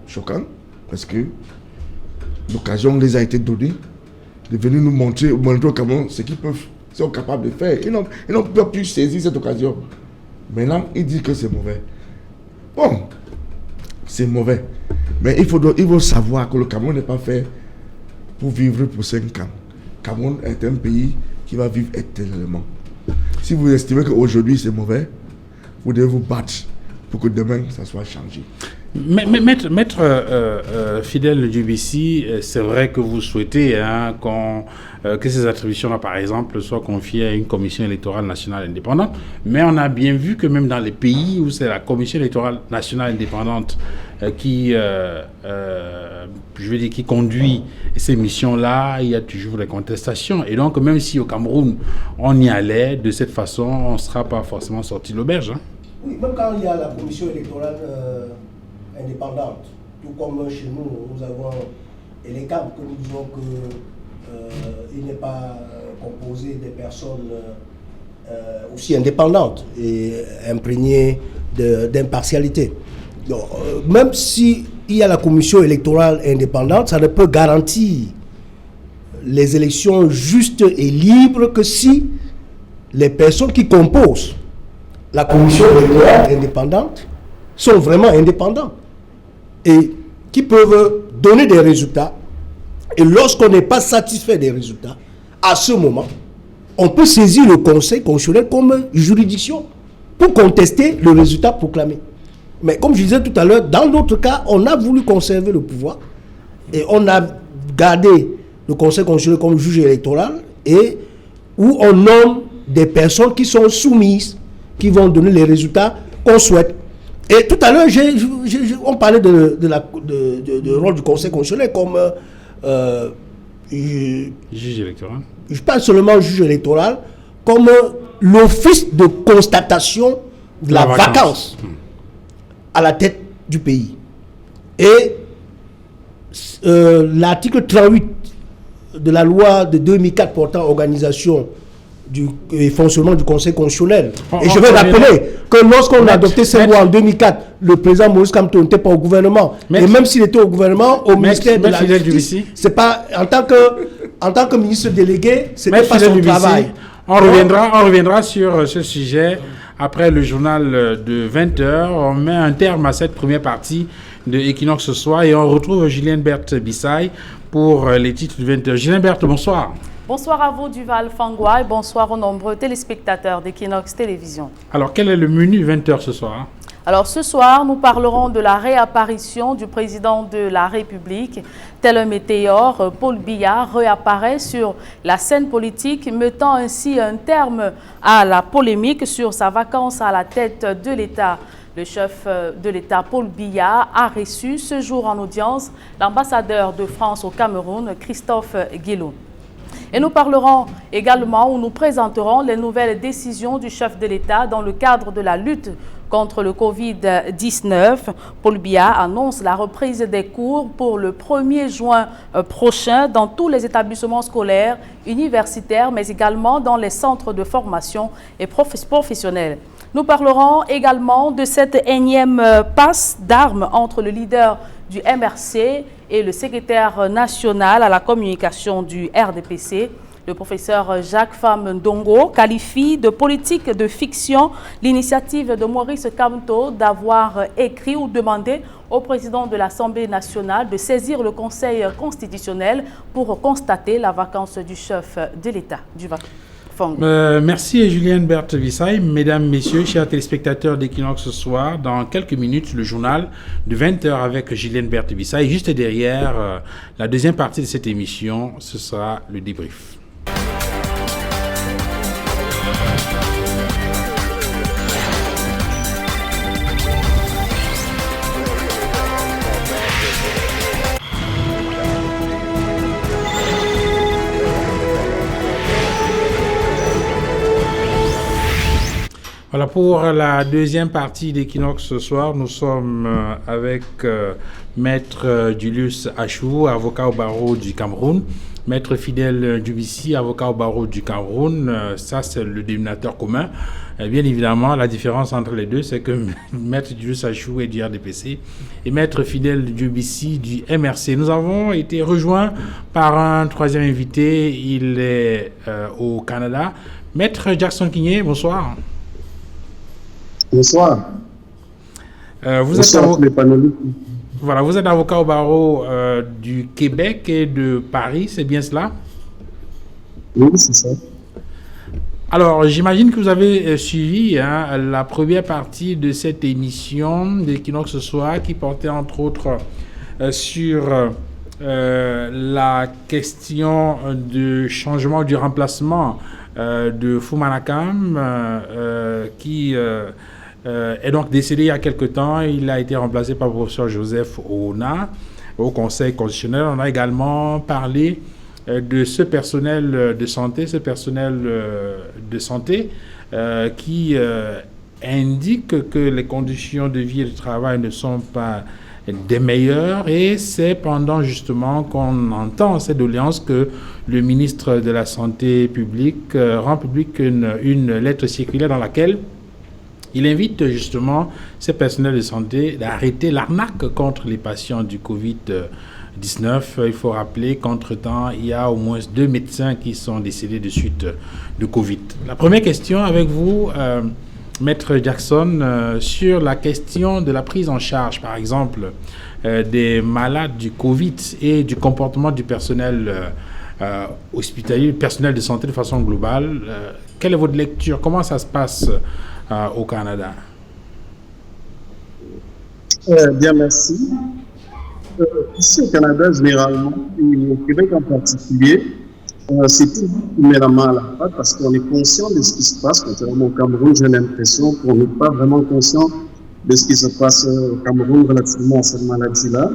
choquant, parce que l'occasion les a été donnée de venir nous montrer au Cameroun ce qu'ils sont capables de faire. Ils n'ont pas pu saisir cette occasion. Maintenant, ils disent que c'est mauvais. Bon, c'est mauvais. Mais il faut savoir que le Cameroun n'est pas fait pour vivre pour 5 ans. Le Cameroun est un pays qui va vivre éternellement. Si vous estimez qu'aujourd'hui c'est mauvais, vous devez vous battre pour que demain ça soit changé. Maître Fidèle Djibissi, c'est vrai que vous souhaitez que ces attributions-là, par exemple, soient confiées à une commission électorale nationale indépendante, mais on a bien vu que même dans les pays où c'est la commission électorale nationale indépendante qui conduit ces missions-là, il y a toujours des contestations. Et donc, même si au Cameroun, on y allait de cette façon, on ne sera pas forcément sorti de l'auberge. Oui, même quand il y a la commission électorale indépendante, tout comme chez nous, nous avons les cadres que nous disons qu'il n'est pas composé des personnes aussi indépendantes et imprégnées d'impartialité. Donc, même s'il y a la commission électorale indépendante, ça ne peut garantir les élections justes et libres que si les personnes qui composent la commission électorale indépendante sont vraiment indépendants et qui peuvent donner des résultats. Et lorsqu'on n'est pas satisfait des résultats, à ce moment, on peut saisir le Conseil constitutionnel comme juridiction pour contester le résultat proclamé. Mais comme je disais tout à l'heure, dans d'autres cas, on a voulu conserver le pouvoir et on a gardé le Conseil constitutionnel comme juge électoral et où on nomme des personnes qui sont soumises, qui vont donner les résultats qu'on souhaite. Et tout à l'heure, on parlait de rôle du Conseil constitutionnel comme juge électoral. Je parle seulement juge électoral, comme l'office de constatation de la vacance à la tête du pays. Et l'article 38 de la loi de 2004 portant organisation du fonctionnement du Conseil constitutionnel. Et je on vais reviendra. rappeler que lorsqu'on a adopté ces lois en 2004, le président Maurice Kamto n'était pas au gouvernement. Et même s'il était au gouvernement, au ministère de la Justice, c'est pas en tant que ministre délégué, c'était pas son travail. On reviendra sur ce sujet après le journal de 20h. On met un terme à cette première partie de Equinox ce soir et on retrouve Julien Berthe Bissaye pour les titres de 20h. Julien Berthe, bonsoir. Bonsoir à vous, Duval Fangwa, et bonsoir aux nombreux téléspectateurs d'Equinox Télévision. Alors, quel est le menu 20h ce soir? Alors, ce soir, nous parlerons de la réapparition du président de la République. Tel un météore, Paul Biya réapparaît sur la scène politique, mettant ainsi un terme à la polémique sur sa vacance à la tête de l'État. Le chef de l'État, Paul Biya, a reçu ce jour en audience l'ambassadeur de France au Cameroun, Christophe Guilou. Et nous parlerons également, ou nous présenterons les nouvelles décisions du chef de l'État dans le cadre de la lutte contre le Covid-19. Paul Biya annonce la reprise des cours pour le 1er juin prochain dans tous les établissements scolaires, universitaires, mais également dans les centres de formation et professionnels. Nous parlerons également de cette énième passe d'armes entre le leader du MRC et le secrétaire national à la communication du RDPC. Le professeur Jacques Fam Ndongo qualifie de politique de fiction l'initiative de Maurice Kamto d'avoir écrit ou demandé au président de l'Assemblée nationale de saisir le Conseil constitutionnel pour constater la vacance du chef de l'État. Merci Julienne Berthe Bissaye. Mesdames, Messieurs, chers téléspectateurs d'Equinox ce soir, dans quelques minutes, le journal de 20h avec Julienne Berthe Bissaye. Juste derrière la deuxième partie de cette émission, ce sera le débrief. Voilà, pour la deuxième partie d'Equinox ce soir, nous sommes avec Maître Julius Achou, avocat au barreau du Cameroun, Maître Fidèle Djubissi, avocat au barreau du Cameroun. Ça, c'est le dénominateur commun. Bien évidemment, la différence entre les deux, c'est que Maître Julius Achou est du RDPC et Maître Fidèle Djubissi du MRC. Nous avons été rejoints par un troisième invité. Il est au Canada. Maître Jackson Kigné, bonsoir. Bonsoir. Vous êtes avocat au barreau du Québec et de Paris, c'est bien cela? Oui, c'est ça. Alors, j'imagine que vous avez suivi la première partie de cette émission d'Equinox ce soir qui portait entre autres sur la question du changement du remplacement de Foumanakam qui est donc décédé il y a quelque temps. Il a été remplacé par le professeur Joseph Ouna au Conseil constitutionnel. On a également parlé de ce personnel de santé, qui indique que les conditions de vie et de travail ne sont pas des meilleures, et c'est pendant justement qu'on entend cette doléance que le ministre de la Santé publique rend publique une lettre circulaire dans laquelle il invite justement ces personnels de santé d'arrêter l'arnaque contre les patients du Covid-19. Il faut rappeler qu'entre-temps, il y a au moins 2 médecins qui sont décédés de suite de Covid. La première question avec vous, Maître Jackson, sur la question de la prise en charge, par exemple, des malades du Covid et du comportement du personnel hospitalier, du personnel de santé de façon globale. Quelle est votre lecture? Comment ça se passe au Canada? Bien, merci. Ici au Canada, généralement, et au Québec en particulier, c'est tout priméroment à la patte parce qu'on est conscient de ce qui se passe. Contrairement au Cameroun, j'ai l'impression qu'on n'est pas vraiment conscient de ce qui se passe au Cameroun relativement à cette maladie-là.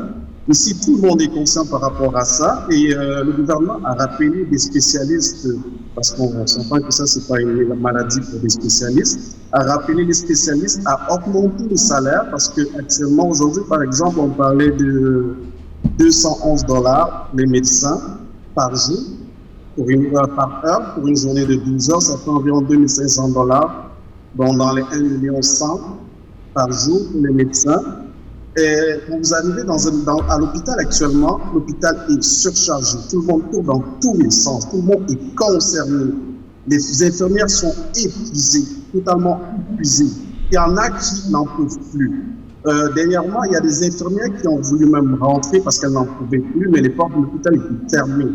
Ici, tout le monde est conscient par rapport à ça et le gouvernement a rappelé des spécialistes, parce qu'on s'entend que ça, c'est pas une maladie pour des spécialistes, a rappelé les spécialistes à augmenter les salaires parce que actuellement, aujourd'hui, par exemple, on parlait de $211 les médecins par jour. par heure pour une journée de 12 heures, ça fait environ $2 500, donc dans les 1,1 million par jour pour les médecins. Et quand vous arrivez à l'hôpital actuellement, l'hôpital est surchargé. Tout le monde tourne dans tous les sens. Tout le monde est concerné. Les infirmières sont épuisées, totalement épuisées. Il y en a qui n'en peuvent plus. Dernièrement, il y a des infirmières qui ont voulu même rentrer parce qu'elles n'en pouvaient plus, mais les portes de l'hôpital étaient fermées.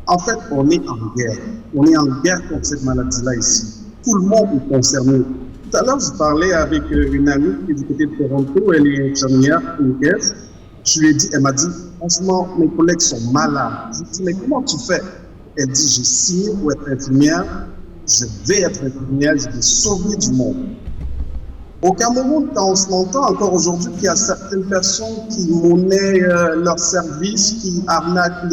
En fait, on est en guerre. On est en guerre contre cette maladie-là ici. Tout le monde est concerné. Tout à l'heure, je parlais avec une amie qui est du côté de Toronto, elle est infirmière, une caisse. Je lui ai dit, elle m'a dit, franchement, mes collègues sont malades. Je lui ai dit, mais comment tu fais? Elle dit, j'ai signé pour être infirmière, je vais être infirmière, je vais sauver du monde. Au Cameroun, quand on s'entend encore aujourd'hui qu'il y a certaines personnes qui monnaient leurs services, qui arnaquent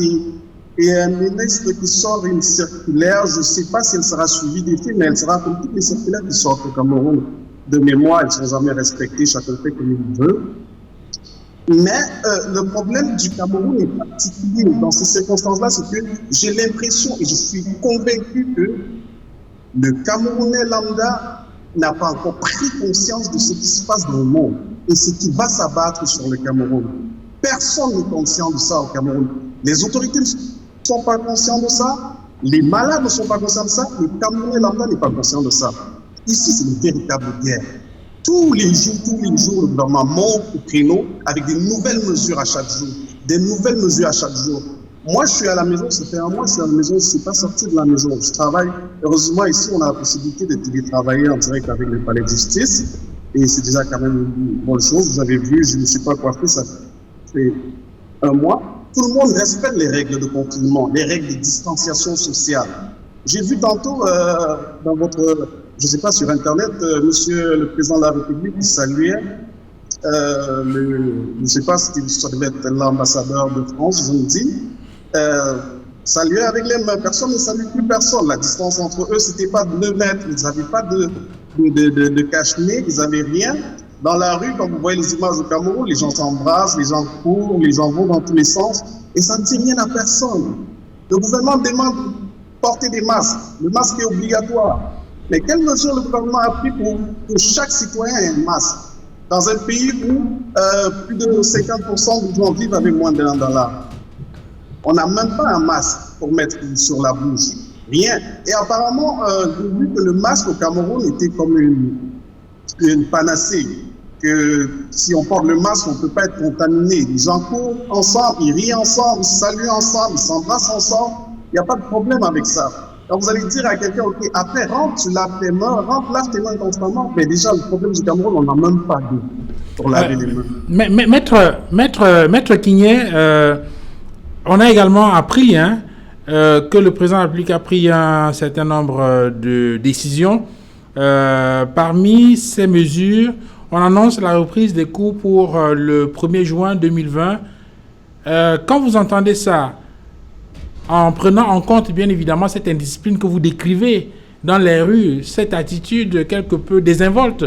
et un ministre qui sort une circulaire, je ne sais pas si elle sera suivie des faits, mais elle sera comme toutes les circulaires qui sortent au Cameroun. De mémoire, elles ne sont jamais respectées, chacun fait comme il veut. Mais le problème du Cameroun est particulier dans ces circonstances-là, c'est que j'ai l'impression et je suis convaincu que le Camerounais lambda n'a pas encore pris conscience de ce qui se passe dans le monde et ce qui va s'abattre sur le Cameroun. Personne n'est conscient de ça au Cameroun. Les autorités ne sont pas conscients de ça, les malades ne sont pas conscients de ça, le Camerounais lambda n'est pas conscient de ça. Ici, c'est une véritable guerre. Tous les jours, le gouvernement monte au créneau avec des nouvelles mesures à chaque jour. Des nouvelles mesures à chaque jour. Moi, je suis à la maison, ça fait un mois, je suis à la maison, je ne suis pas sorti de la maison. Je travaille. Heureusement, ici, on a la possibilité de télétravailler en direct avec le palais de justice. Et c'est déjà quand même une bonne chose. Vous avez vu, je ne me suis pas coiffé, ça fait un mois. Tout le monde respecte les règles de confinement, les règles de distanciation sociale. J'ai vu tantôt dans votre, je ne sais pas, sur Internet, Monsieur le Président de la République qui saluait, je ne sais pas si ça devait être l'ambassadeur de France, je me dis, saluer avec les mains. Personne ne salue plus personne. La distance entre eux, c'était pas de 2 mètres. Ils n'avaient pas de cache-nez, ils n'avaient rien. Dans la rue, quand vous voyez les images au Cameroun, les gens s'embrassent, les gens courent, les gens vont dans tous les sens, et ça ne dit rien à personne. Le gouvernement demande de porter des masques. Le masque est obligatoire. Mais quelle mesure le gouvernement a pris pour que chaque citoyen ait un masque? Dans un pays où plus de 50% des gens vivent avec moins d'$1. On n'a même pas un masque pour mettre sur la bouche. Rien. Et apparemment, j'ai vu que le masque au Cameroun était comme une panacée. Que si on porte le masque, on ne peut pas être contaminé. Les gens courent ensemble, ils rient ensemble, ils saluent ensemble, ils s'embrassent ensemble. Il n'y a pas de problème avec ça. Donc vous allez dire à quelqu'un, ok, après rentre, tu laves tes mains, lave tes mains constamment. Mais déjà, le problème du Cameroun, on n'a même pas d'eau pour laver les mains. Maître Quignet, on a également appris que le président de la République a pris un certain nombre de décisions. Parmi ces mesures, on annonce la reprise des cours pour le 1er juin 2020. Quand vous entendez ça, en prenant en compte bien évidemment cette indiscipline que vous décrivez dans les rues, cette attitude quelque peu désinvolte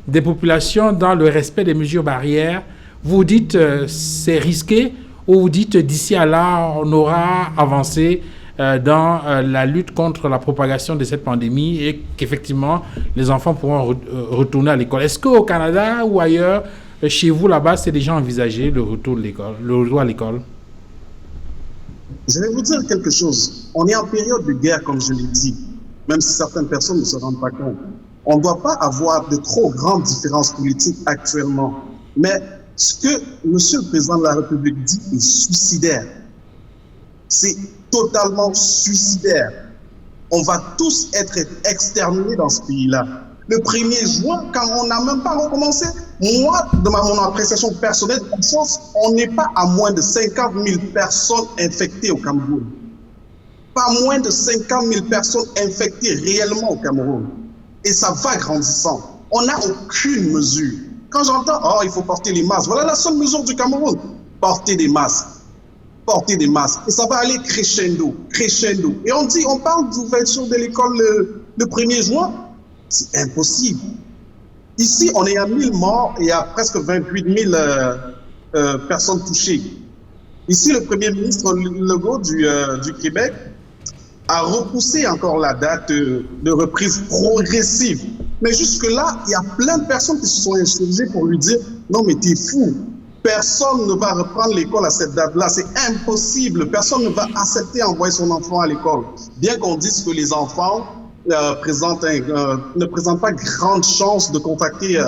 des populations dans le respect des mesures barrières, vous dites c'est risqué ou vous dites d'ici à là on aura avancé dans la lutte contre la propagation de cette pandémie et qu'effectivement les enfants pourront retourner à l'école. Est-ce qu'au Canada ou ailleurs, chez vous là-bas, c'est déjà envisagé le retour de l'école, le retour à l'école? Je vais vous dire quelque chose. On est en période de guerre, comme je l'ai dit, même si certaines personnes ne se rendent pas compte. On ne doit pas avoir de trop grandes différences politiques actuellement. Mais ce que Monsieur le Président de la République dit est suicidaire. C'est totalement suicidaire. On va tous être exterminés dans ce pays-là. Le 1er juin, quand on n'a même pas recommencé, moi, de mon appréciation personnelle, on n'est pas à moins de 50 000 personnes infectées au Cameroun. Pas moins de 50 000 personnes infectées réellement au Cameroun. Et ça va grandissant. On n'a aucune mesure. Quand j'entends, oh, il faut porter les masques, voilà la seule mesure du Cameroun. Porter des masques. Porter des masques. Et ça va aller crescendo, crescendo. Et on parle d'ouverture de l'école le 1er juin. C'est impossible. Ici, on est à 1000 morts et à presque 28 000 personnes touchées. Ici, le Premier ministre Legault du Québec à repousser encore la date de reprise progressive. Mais jusque-là, il y a plein de personnes qui se sont insurgées pour lui dire « Non, mais t'es fou, personne ne va reprendre l'école à cette date-là, c'est impossible, personne ne va accepter d'envoyer son enfant à l'école. » Bien qu'on dise que les enfants ne présentent pas grande chance de contracter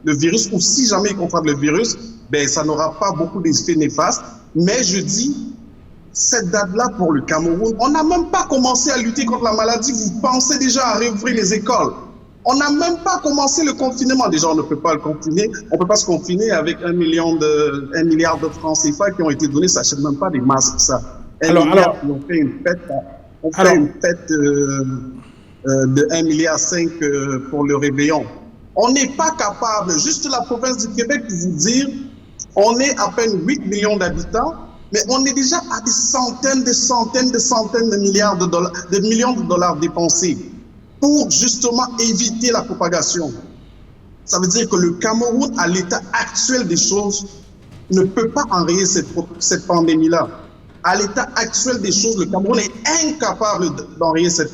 le virus, ou si jamais ils contractent le virus, ben, ça n'aura pas beaucoup d'effets néfastes. Mais je dis, cette date-là pour le Cameroun, on n'a même pas commencé à lutter contre la maladie. Vous pensez déjà à réouvrir les écoles. On n'a même pas commencé le confinement. Déjà, on ne peut pas le confiner. On ne peut pas se confiner avec 1 milliard de francs CFA qui ont été donnés. Ça n'achète même pas des masques, ça. On fait une fête, de 1,5 milliard pour le réveillon. On n'est pas capable, juste la province du Québec, de vous dire, on est à peine 8 millions d'habitants, mais on est déjà à des centaines de milliards de millions de dollars dépensés pour justement éviter la propagation. Ça veut dire que le Cameroun, à l'état actuel des choses, ne peut pas enrayer cette pandémie-là. À l'état actuel des choses, le Cameroun est incapable d'enrayer cette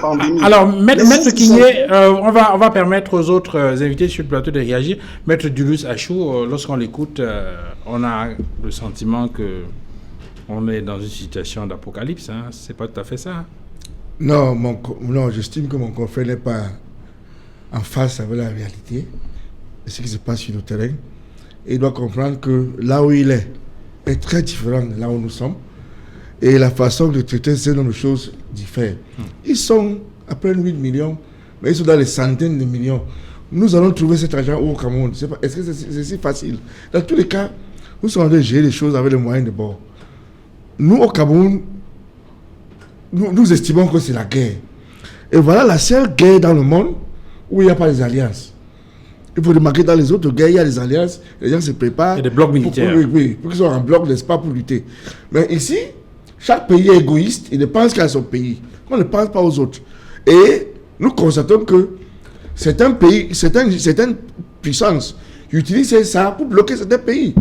pandémie. Alors, Maître Kigné, on va permettre aux autres invités sur le plateau de réagir. Maître Dulus Achou, lorsqu'on l'écoute, on a le sentiment qu'on est dans une situation d'apocalypse. Hein. C'est pas tout à fait ça. Non, j'estime que mon confrère n'est pas en face avec la réalité de ce qui se passe sur le terrain. Et il doit comprendre que là où il est très différent de là où nous sommes. Et la façon de traiter ces nombre de choses diffère. Ils sont à peine 8 millions, mais ils sont dans les centaines de millions. Nous allons trouver cet argent au Cameroun. Est-ce que c'est si facile? Dans tous les cas, nous sommes en train de gérer les choses avec les moyens de bord. Nous, au Cameroun, nous estimons que c'est la guerre. Et voilà la seule guerre dans le monde où il n'y a pas des alliances. Il faut remarquer dans les autres guerres, il y a des alliances, les gens se préparent. Et des blocs militaires. Pour qu'ils soient en bloc, n'est-ce pas, pour lutter. Mais ici, chaque pays est égoïste, il ne pense qu'à son pays. On ne pense pas aux autres. Et nous constatons que certains pays, certaines puissances utilisent ça pour bloquer certains pays.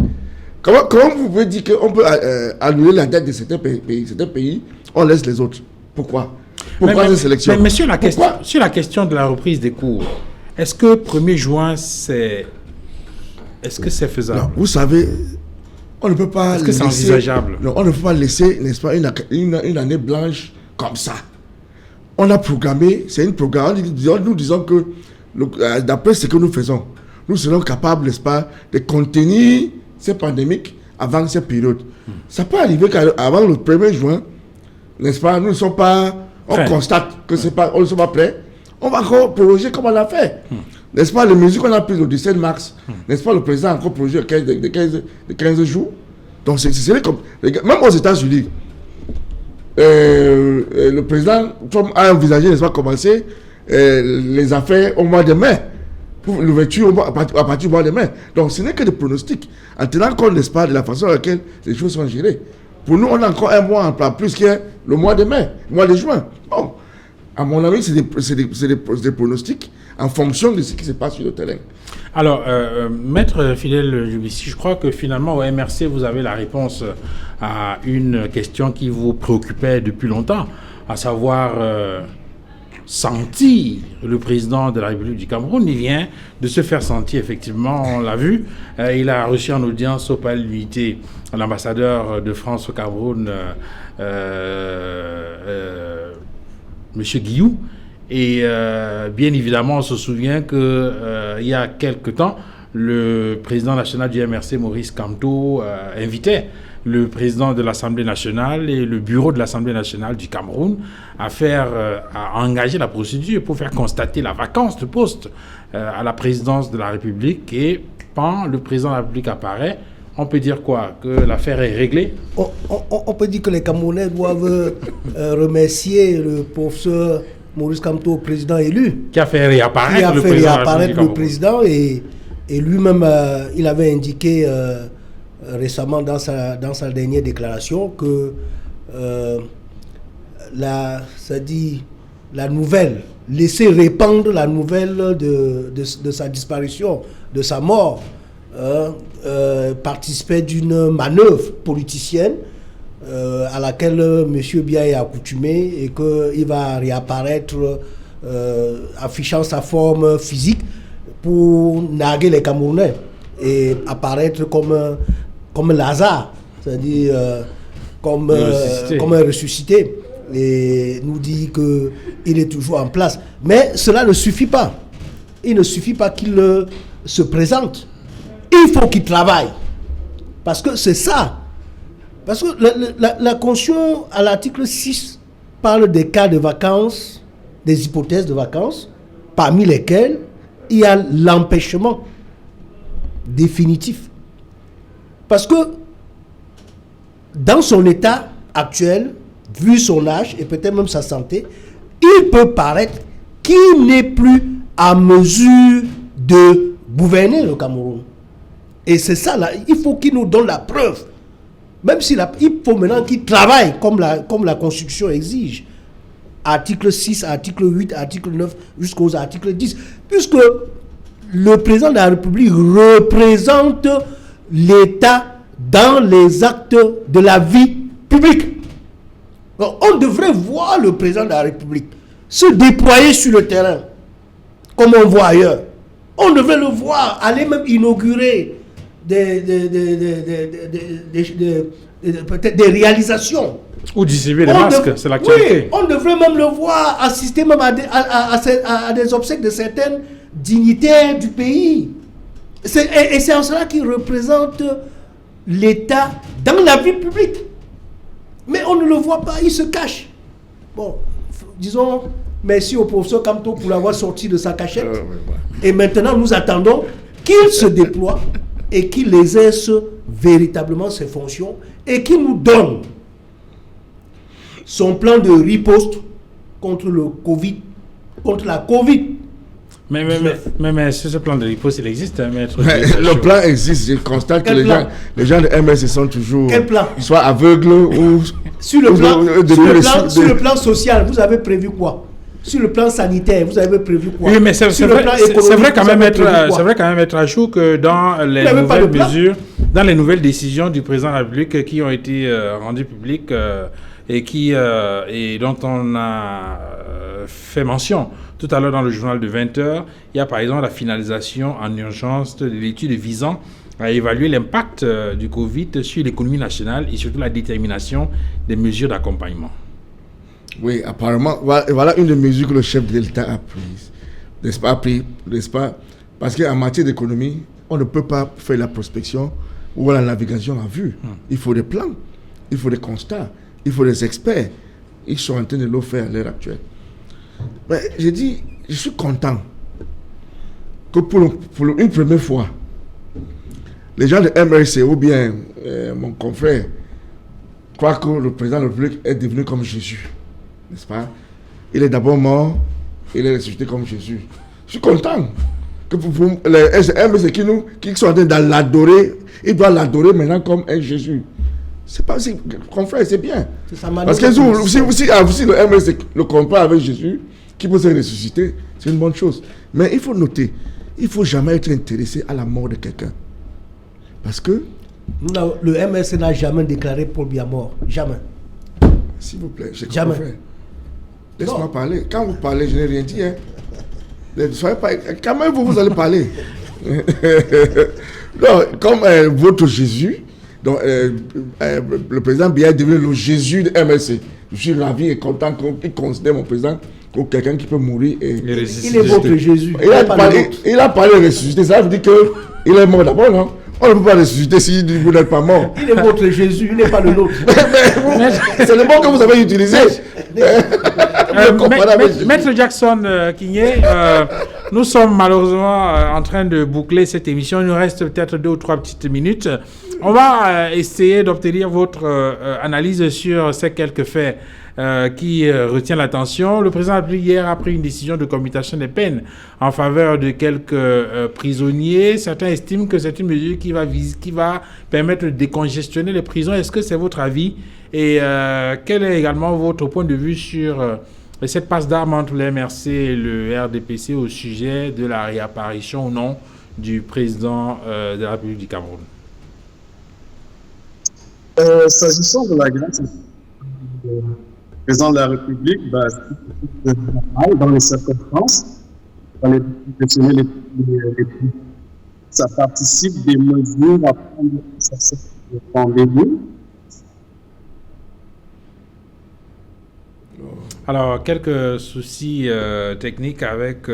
Comment vous pouvez dire qu'on peut annuler la dette de certains pays, on laisse les autres? Pourquoi ces sélections? Mais sur la question de la reprise des cours, est-ce que 1er juin, est-ce que c'est faisable? Non, vous savez, on ne peut pas Est-ce que c'est envisageable? Non, on ne peut pas laisser, n'est-ce pas, une année blanche comme ça. On a programmé, c'est une programme, nous disons que, d'après ce que nous faisons, nous serons capables, n'est-ce pas, de contenir ces pandémiques avant cette période. Ça peut arriver qu'avant le 1er juin, n'est-ce pas, nous ne sommes pas, on constate que on ne sommes pas prêts. On va encore proroger comme on l'a fait. N'est-ce pas, les mesures qu'on a prises le 17 mars, n'est-ce pas, le président a encore prorogé de 15 jours. Donc, c'est comme... Même aux États-Unis, le président Trump a envisagé, n'est-ce pas, commencer les affaires au mois de mai. Pour l'ouverture à partir du mois de mai. Donc, ce n'est que des pronostics. En tenant compte, n'est-ce pas, de la façon à laquelle les choses sont gérées. Pour nous, on a encore un mois en plus qui est le mois de mai, le mois de juin. Bon. À mon avis, c'est des pronostics en fonction de ce qui se passe sur le terrain. Alors, Maître Fidèle Jubici, je crois que finalement, au MRC, vous avez la réponse à une question qui vous préoccupait depuis longtemps, à savoir sentir le président de la République du Cameroun. Il vient de se faire sentir, effectivement, on l'a vu. Il a reçu en audience au Palais de l'Unité l'ambassadeur de France au Cameroun, Monsieur Guillou, et bien évidemment on se souvient que il y a quelque temps le président national du MRC Maurice Kamto invitait le président de l'Assemblée nationale et le bureau de l'Assemblée nationale du Cameroun à engager la procédure pour faire constater la vacance de poste à la présidence de la République. Et quand le président de la République apparaît, on peut dire quoi? Que l'affaire est réglée? On peut dire que les Camerounais doivent remercier le professeur Maurice Kamto, président élu. Qui a fait réapparaître le président. Et lui-même, il avait indiqué récemment dans sa dernière déclaration que la nouvelle, laisser répandre la nouvelle de sa disparition, de sa mort, participait d'une manœuvre politicienne à laquelle M. Biya est accoutumé et qu'il va réapparaître affichant sa forme physique pour narguer les Camerounais et apparaître comme Lazare, c'est-à-dire comme un ressuscité, et nous dit qu'il est toujours en place. Mais cela ne suffit pas. Il ne suffit pas qu'il se présente. Il faut qu'il travaille. Parce que c'est ça. Parce que la Constitution, à l'article 6, parle des cas de vacances, des hypothèses de vacances, parmi lesquelles il y a l'empêchement définitif. Parce que dans son état actuel, vu son âge et peut-être même sa santé, il peut paraître qu'il n'est plus à mesure de gouverner le Cameroun. Et c'est ça, là, il faut qu'il nous donne la preuve. Même s'il il faut maintenant qu'il travaille comme la Constitution exige. Article 6, article 8, article 9, jusqu'aux articles 10. Puisque le président de la République représente l'État dans les actes de la vie publique. Donc, on devrait voir le président de la République se déployer sur le terrain, comme on voit ailleurs. On devrait le voir aller même inaugurer peut-être des réalisations. Ou distribuer les masques, c'est l'actualité. Oui, on devrait même le voir assister même à des obsèques de certaines dignitaires du pays. Et c'est en cela qu'il représente l'État dans la vie publique. Mais on ne le voit pas, il se cache. Bon, disons merci au professeur Kamto pour l'avoir sorti de sa cachette. Et maintenant, nous attendons qu'il se déploie et qu'il exerce véritablement ses fonctions et qu'il nous donne son plan de riposte contre le Covid, contre la Covid. Mais ce plan de riposte, il existe, hein, maître. Le plan existe. Je constate que les gens de MS sont toujours soit aveugles ou... Sur le plan social, vous avez prévu quoi? Sur le plan sanitaire, vous avez prévu quoi? Oui, mais c'est vrai quand même être à jour que dans les nouvelles mesures, dans les nouvelles décisions du président de la République qui ont été rendues publiques et dont on a fait mention tout à l'heure dans le journal de 20h, il y a par exemple la finalisation en urgence de l'étude visant à évaluer l'impact du Covid sur l'économie nationale et surtout la détermination des mesures d'accompagnement. Oui, apparemment, voilà une des mesures que le chef de l'État a prises. N'est-ce pas? Parce qu'en matière d'économie, on ne peut pas faire la prospection ou la navigation à vue. Il faut des plans, il faut des constats, il faut des experts. Ils sont en train de le faire à l'heure actuelle. Mais j'ai dit, je suis content que pour une première fois, les gens de MRC ou bien mon confrère croient que le président de la République est devenu comme Jésus. N'est-ce pas? Il est d'abord mort, il est ressuscité comme Jésus. Je suis content que pour les MRC qui sont en train de l'adorer, ils doivent l'adorer maintenant comme un Jésus. C'est pas si, confrère, c'est bien. Parce que si le MRC le compare avec Jésus, qui peut se ressusciter, c'est une bonne chose. Mais il faut noter, il ne faut jamais être intéressé à la mort de quelqu'un. Parce que... le MRC n'a jamais déclaré Paul Biya mort. Jamais. S'il vous plaît, jamais. Laisse-moi parler. Quand vous parlez, je n'ai rien dit. Hein. Soyez pas... Quand même, vous allez parler. Non, comme votre Jésus, donc, le président Biya est devenu le Jésus de MRC. Je suis ravi et content qu'il considère mon président comme quelqu'un qui peut mourir et il est votre Jésus. Il a parlé de ressusciter. Ça veut dire qu'il est mort d'abord, non? On ne peut pas ressusciter si vous n'êtes pas mort. Il est votre Jésus, il n'est pas le nôtre. C'est le mot que vous avez utilisé. Maître Jackson Kigné, nous sommes malheureusement en train de boucler cette émission. Il nous reste peut-être 2 ou 3 petites minutes. On va essayer d'obtenir votre analyse sur ces quelques faits qui retient l'attention. Le président de la République hier a pris une décision de commutation des peines en faveur de quelques prisonniers. Certains estiment que c'est une mesure qui va permettre de décongestionner les prisons. Est-ce que c'est votre avis? Et quel est également votre point de vue sur cette passe d'armes entre le MRC et le RDPC au sujet de la réapparition ou non du président de la République du Cameroun? S'agissant de la grâce, le président de la République, c'est normal dans les circonstances, dans les professionnels ça participe des mesures à prendre face à cette pandémie. Alors, quelques soucis techniques avec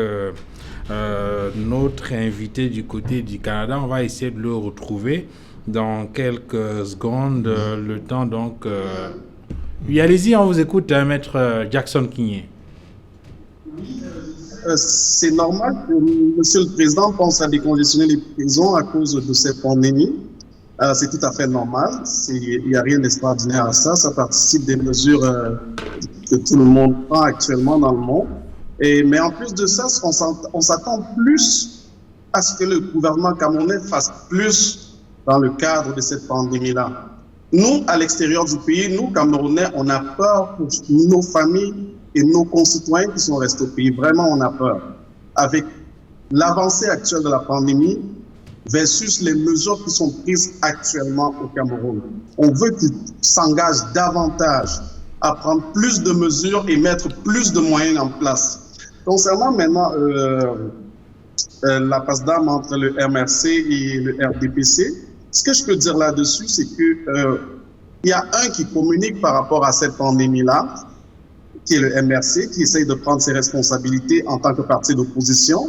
notre invité du côté du Canada. On va essayer de le retrouver dans quelques secondes. Le temps donc... Oui, allez-y, on vous écoute, Maître Jackson Kinyé. C'est normal que Monsieur le Président pense à décongestionner les prisons à cause de cette pandémie. C'est tout à fait normal. Il n'y a rien d'extraordinaire à ça. Ça participe des mesures que tout le monde prend actuellement dans le monde. Mais en plus de ça, on s'attend plus à ce que le gouvernement camerounais fasse plus dans le cadre de cette pandémie-là. Nous, à l'extérieur du pays, nous, Camerounais, on a peur pour nos familles et nos concitoyens qui sont restés au pays. Vraiment, on a peur. Avec l'avancée actuelle de la pandémie versus les mesures qui sont prises actuellement au Cameroun. On veut qu'ils s'engagent davantage à prendre plus de mesures et mettre plus de moyens en place. Concernant maintenant la passe d'armes entre le MRC et le RDPC, ce que je peux dire là-dessus, c'est que il y a un qui communique par rapport à cette pandémie-là, qui est le MRC, qui essaye de prendre ses responsabilités en tant que parti d'opposition.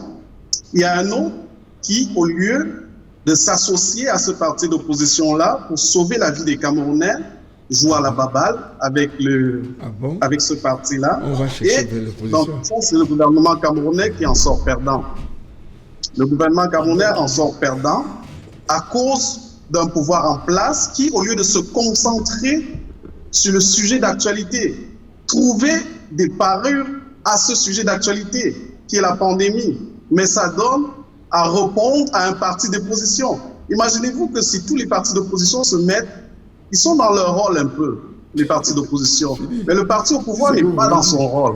Il y a un autre qui, au lieu de s'associer à ce parti d'opposition-là pour sauver la vie des Camerounais, joue à la baballe avec ce parti-là. On va chercher vers l'opposition. Donc, c'est le gouvernement camerounais qui en sort perdant. Le gouvernement camerounais en sort perdant à cause d'un pouvoir en place qui, au lieu de se concentrer sur le sujet d'actualité, trouver des parures à ce sujet d'actualité, qui est la pandémie. Mais ça donne à répondre à un parti d'opposition. Imaginez-vous que si tous les partis d'opposition se mettent, ils sont dans leur rôle un peu, les partis d'opposition. Mais le parti au pouvoir n'est pas dans son rôle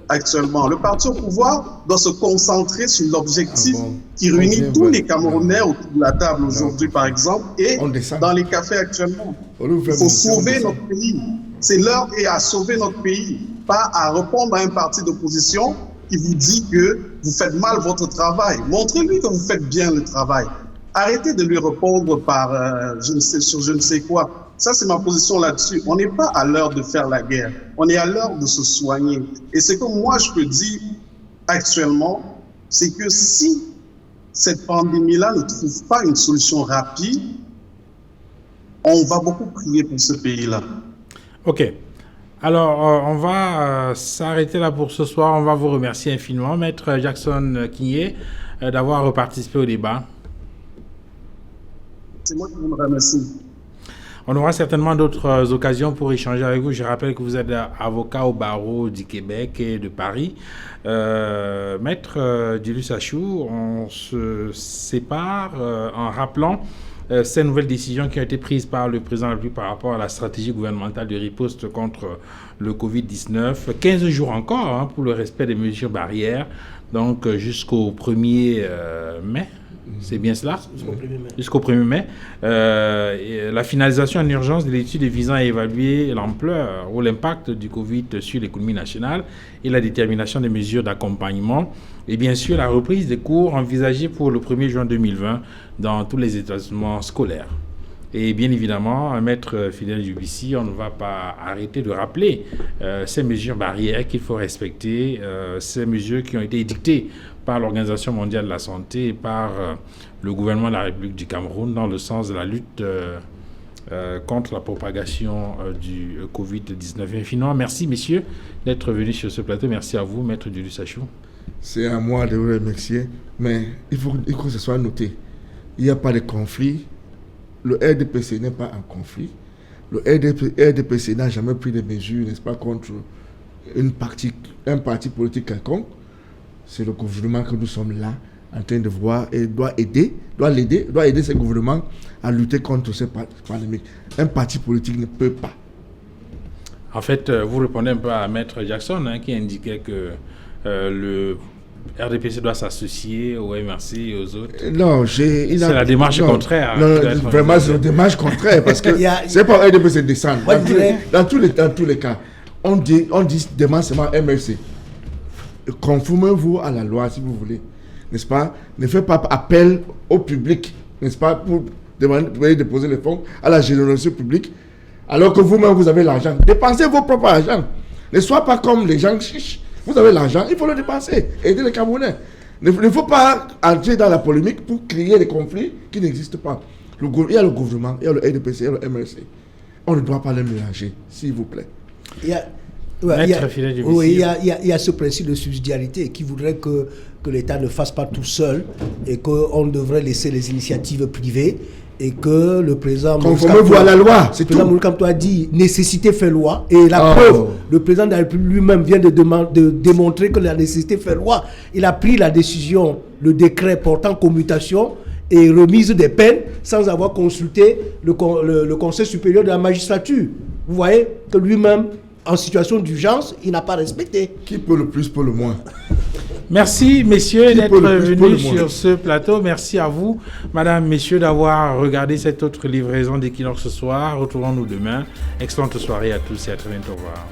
actuellement. Le parti au pouvoir doit se concentrer sur l'objectif qui réunit tous les Camerounais autour de la table aujourd'hui, par exemple, et dans les cafés actuellement. Il faut sauver notre pays. C'est l'heure et à sauver notre pays, pas à répondre à un parti d'opposition qui vous dit que vous faites mal votre travail. Montrez-lui que vous faites bien le travail. Arrêtez de lui répondre par je ne sais quoi. Ça, c'est ma position là-dessus. On n'est pas à l'heure de faire la guerre. On est à l'heure de se soigner. Et ce que moi, je peux dire actuellement, c'est que si cette pandémie-là ne trouve pas une solution rapide, on va beaucoup prier pour ce pays-là. OK. Alors, on va s'arrêter là pour ce soir. On va vous remercier infiniment, Maître Jackson Kinyé, d'avoir participé au débat. C'est moi qui vous remercie. On aura certainement d'autres occasions pour échanger avec vous. Je rappelle que vous êtes avocat au barreau du Québec et de Paris. Maître Julius Achou, on se sépare en rappelant ces nouvelles décisions qui ont été prises par le président de la République par rapport à la stratégie gouvernementale de riposte contre le Covid-19. 15 jours encore pour le respect des mesures barrières, donc jusqu'au 1er mai. C'est bien cela? Jusqu'au 1er mai. La finalisation en urgence de l'étude visant à évaluer l'ampleur ou l'impact du Covid sur l'économie nationale et la détermination des mesures d'accompagnement. Et bien sûr, la reprise des cours envisagée pour le 1er juin 2020 dans tous les établissements scolaires. Et bien évidemment, Maître Fidèle Djoubissi, on ne va pas arrêter de rappeler ces mesures barrières qu'il faut respecter, ces mesures qui ont été édictées par l'Organisation mondiale de la santé et par le gouvernement de la République du Cameroun dans le sens de la lutte contre la propagation du Covid-19. Infiniment, merci messieurs d'être venus sur ce plateau. Merci à vous, Maître Julius Achou. C'est à moi de vous remercier, mais il faut que ce soit noté. Il n'y a pas de conflit. Le RDPC n'est pas un conflit. Le RDPC n'a jamais pris de mesures, n'est-ce pas, contre un parti politique quelconque. C'est le gouvernement que nous sommes là en train de voir et doit aider ce gouvernement à lutter contre cette pandémie. Un parti politique ne peut pas. En fait, vous répondez un peu à Maître Jackson qui indiquait que RDPC doit s'associer au MRC et aux autres. Non, c'est la démarche contraire. Non, vraiment, c'est la démarche contraire parce que c'est pas RDPC descendre. Dans tous les cas, on dit démarchement MRC. Conformez-vous à la loi si vous voulez, n'est-ce pas? Ne faites pas appel au public, n'est-ce pas, pour déposer les fonds à la générosité publique, alors que vous-même vous avez l'argent. Dépensez vos propres argent. Ne soyez pas comme les gens chiches. Vous avez l'argent, il faut le dépenser. Aidez les Camerounais. Il ne faut pas entrer dans la polémique pour créer des conflits qui n'existent pas. Il y a le gouvernement, il y a le RDPC, il y a le MRC. On ne doit pas les mélanger, s'il vous plaît. Il y a ce principe de subsidiarité qui voudrait que l'État ne fasse pas tout seul et qu'on devrait laisser les initiatives privées et que le président... Conformez-vous à la loi, c'est tout. Le président Moulkamto a dit nécessité fait loi et la preuve, le président de la République lui-même vient de démontrer que la nécessité fait loi. Il a pris la décision, le décret portant commutation et remise des peines sans avoir consulté le Conseil supérieur de la magistrature. Vous voyez que lui-même, en situation d'urgence, il n'a pas respecté. Qui peut le plus, peut le moins. Merci, messieurs, d'être venus sur ce plateau. Merci à vous, madame, messieurs, d'avoir regardé cette autre livraison d'Equinox ce soir. Retrouvons-nous demain. Excellente soirée à tous et à très bientôt. Au revoir.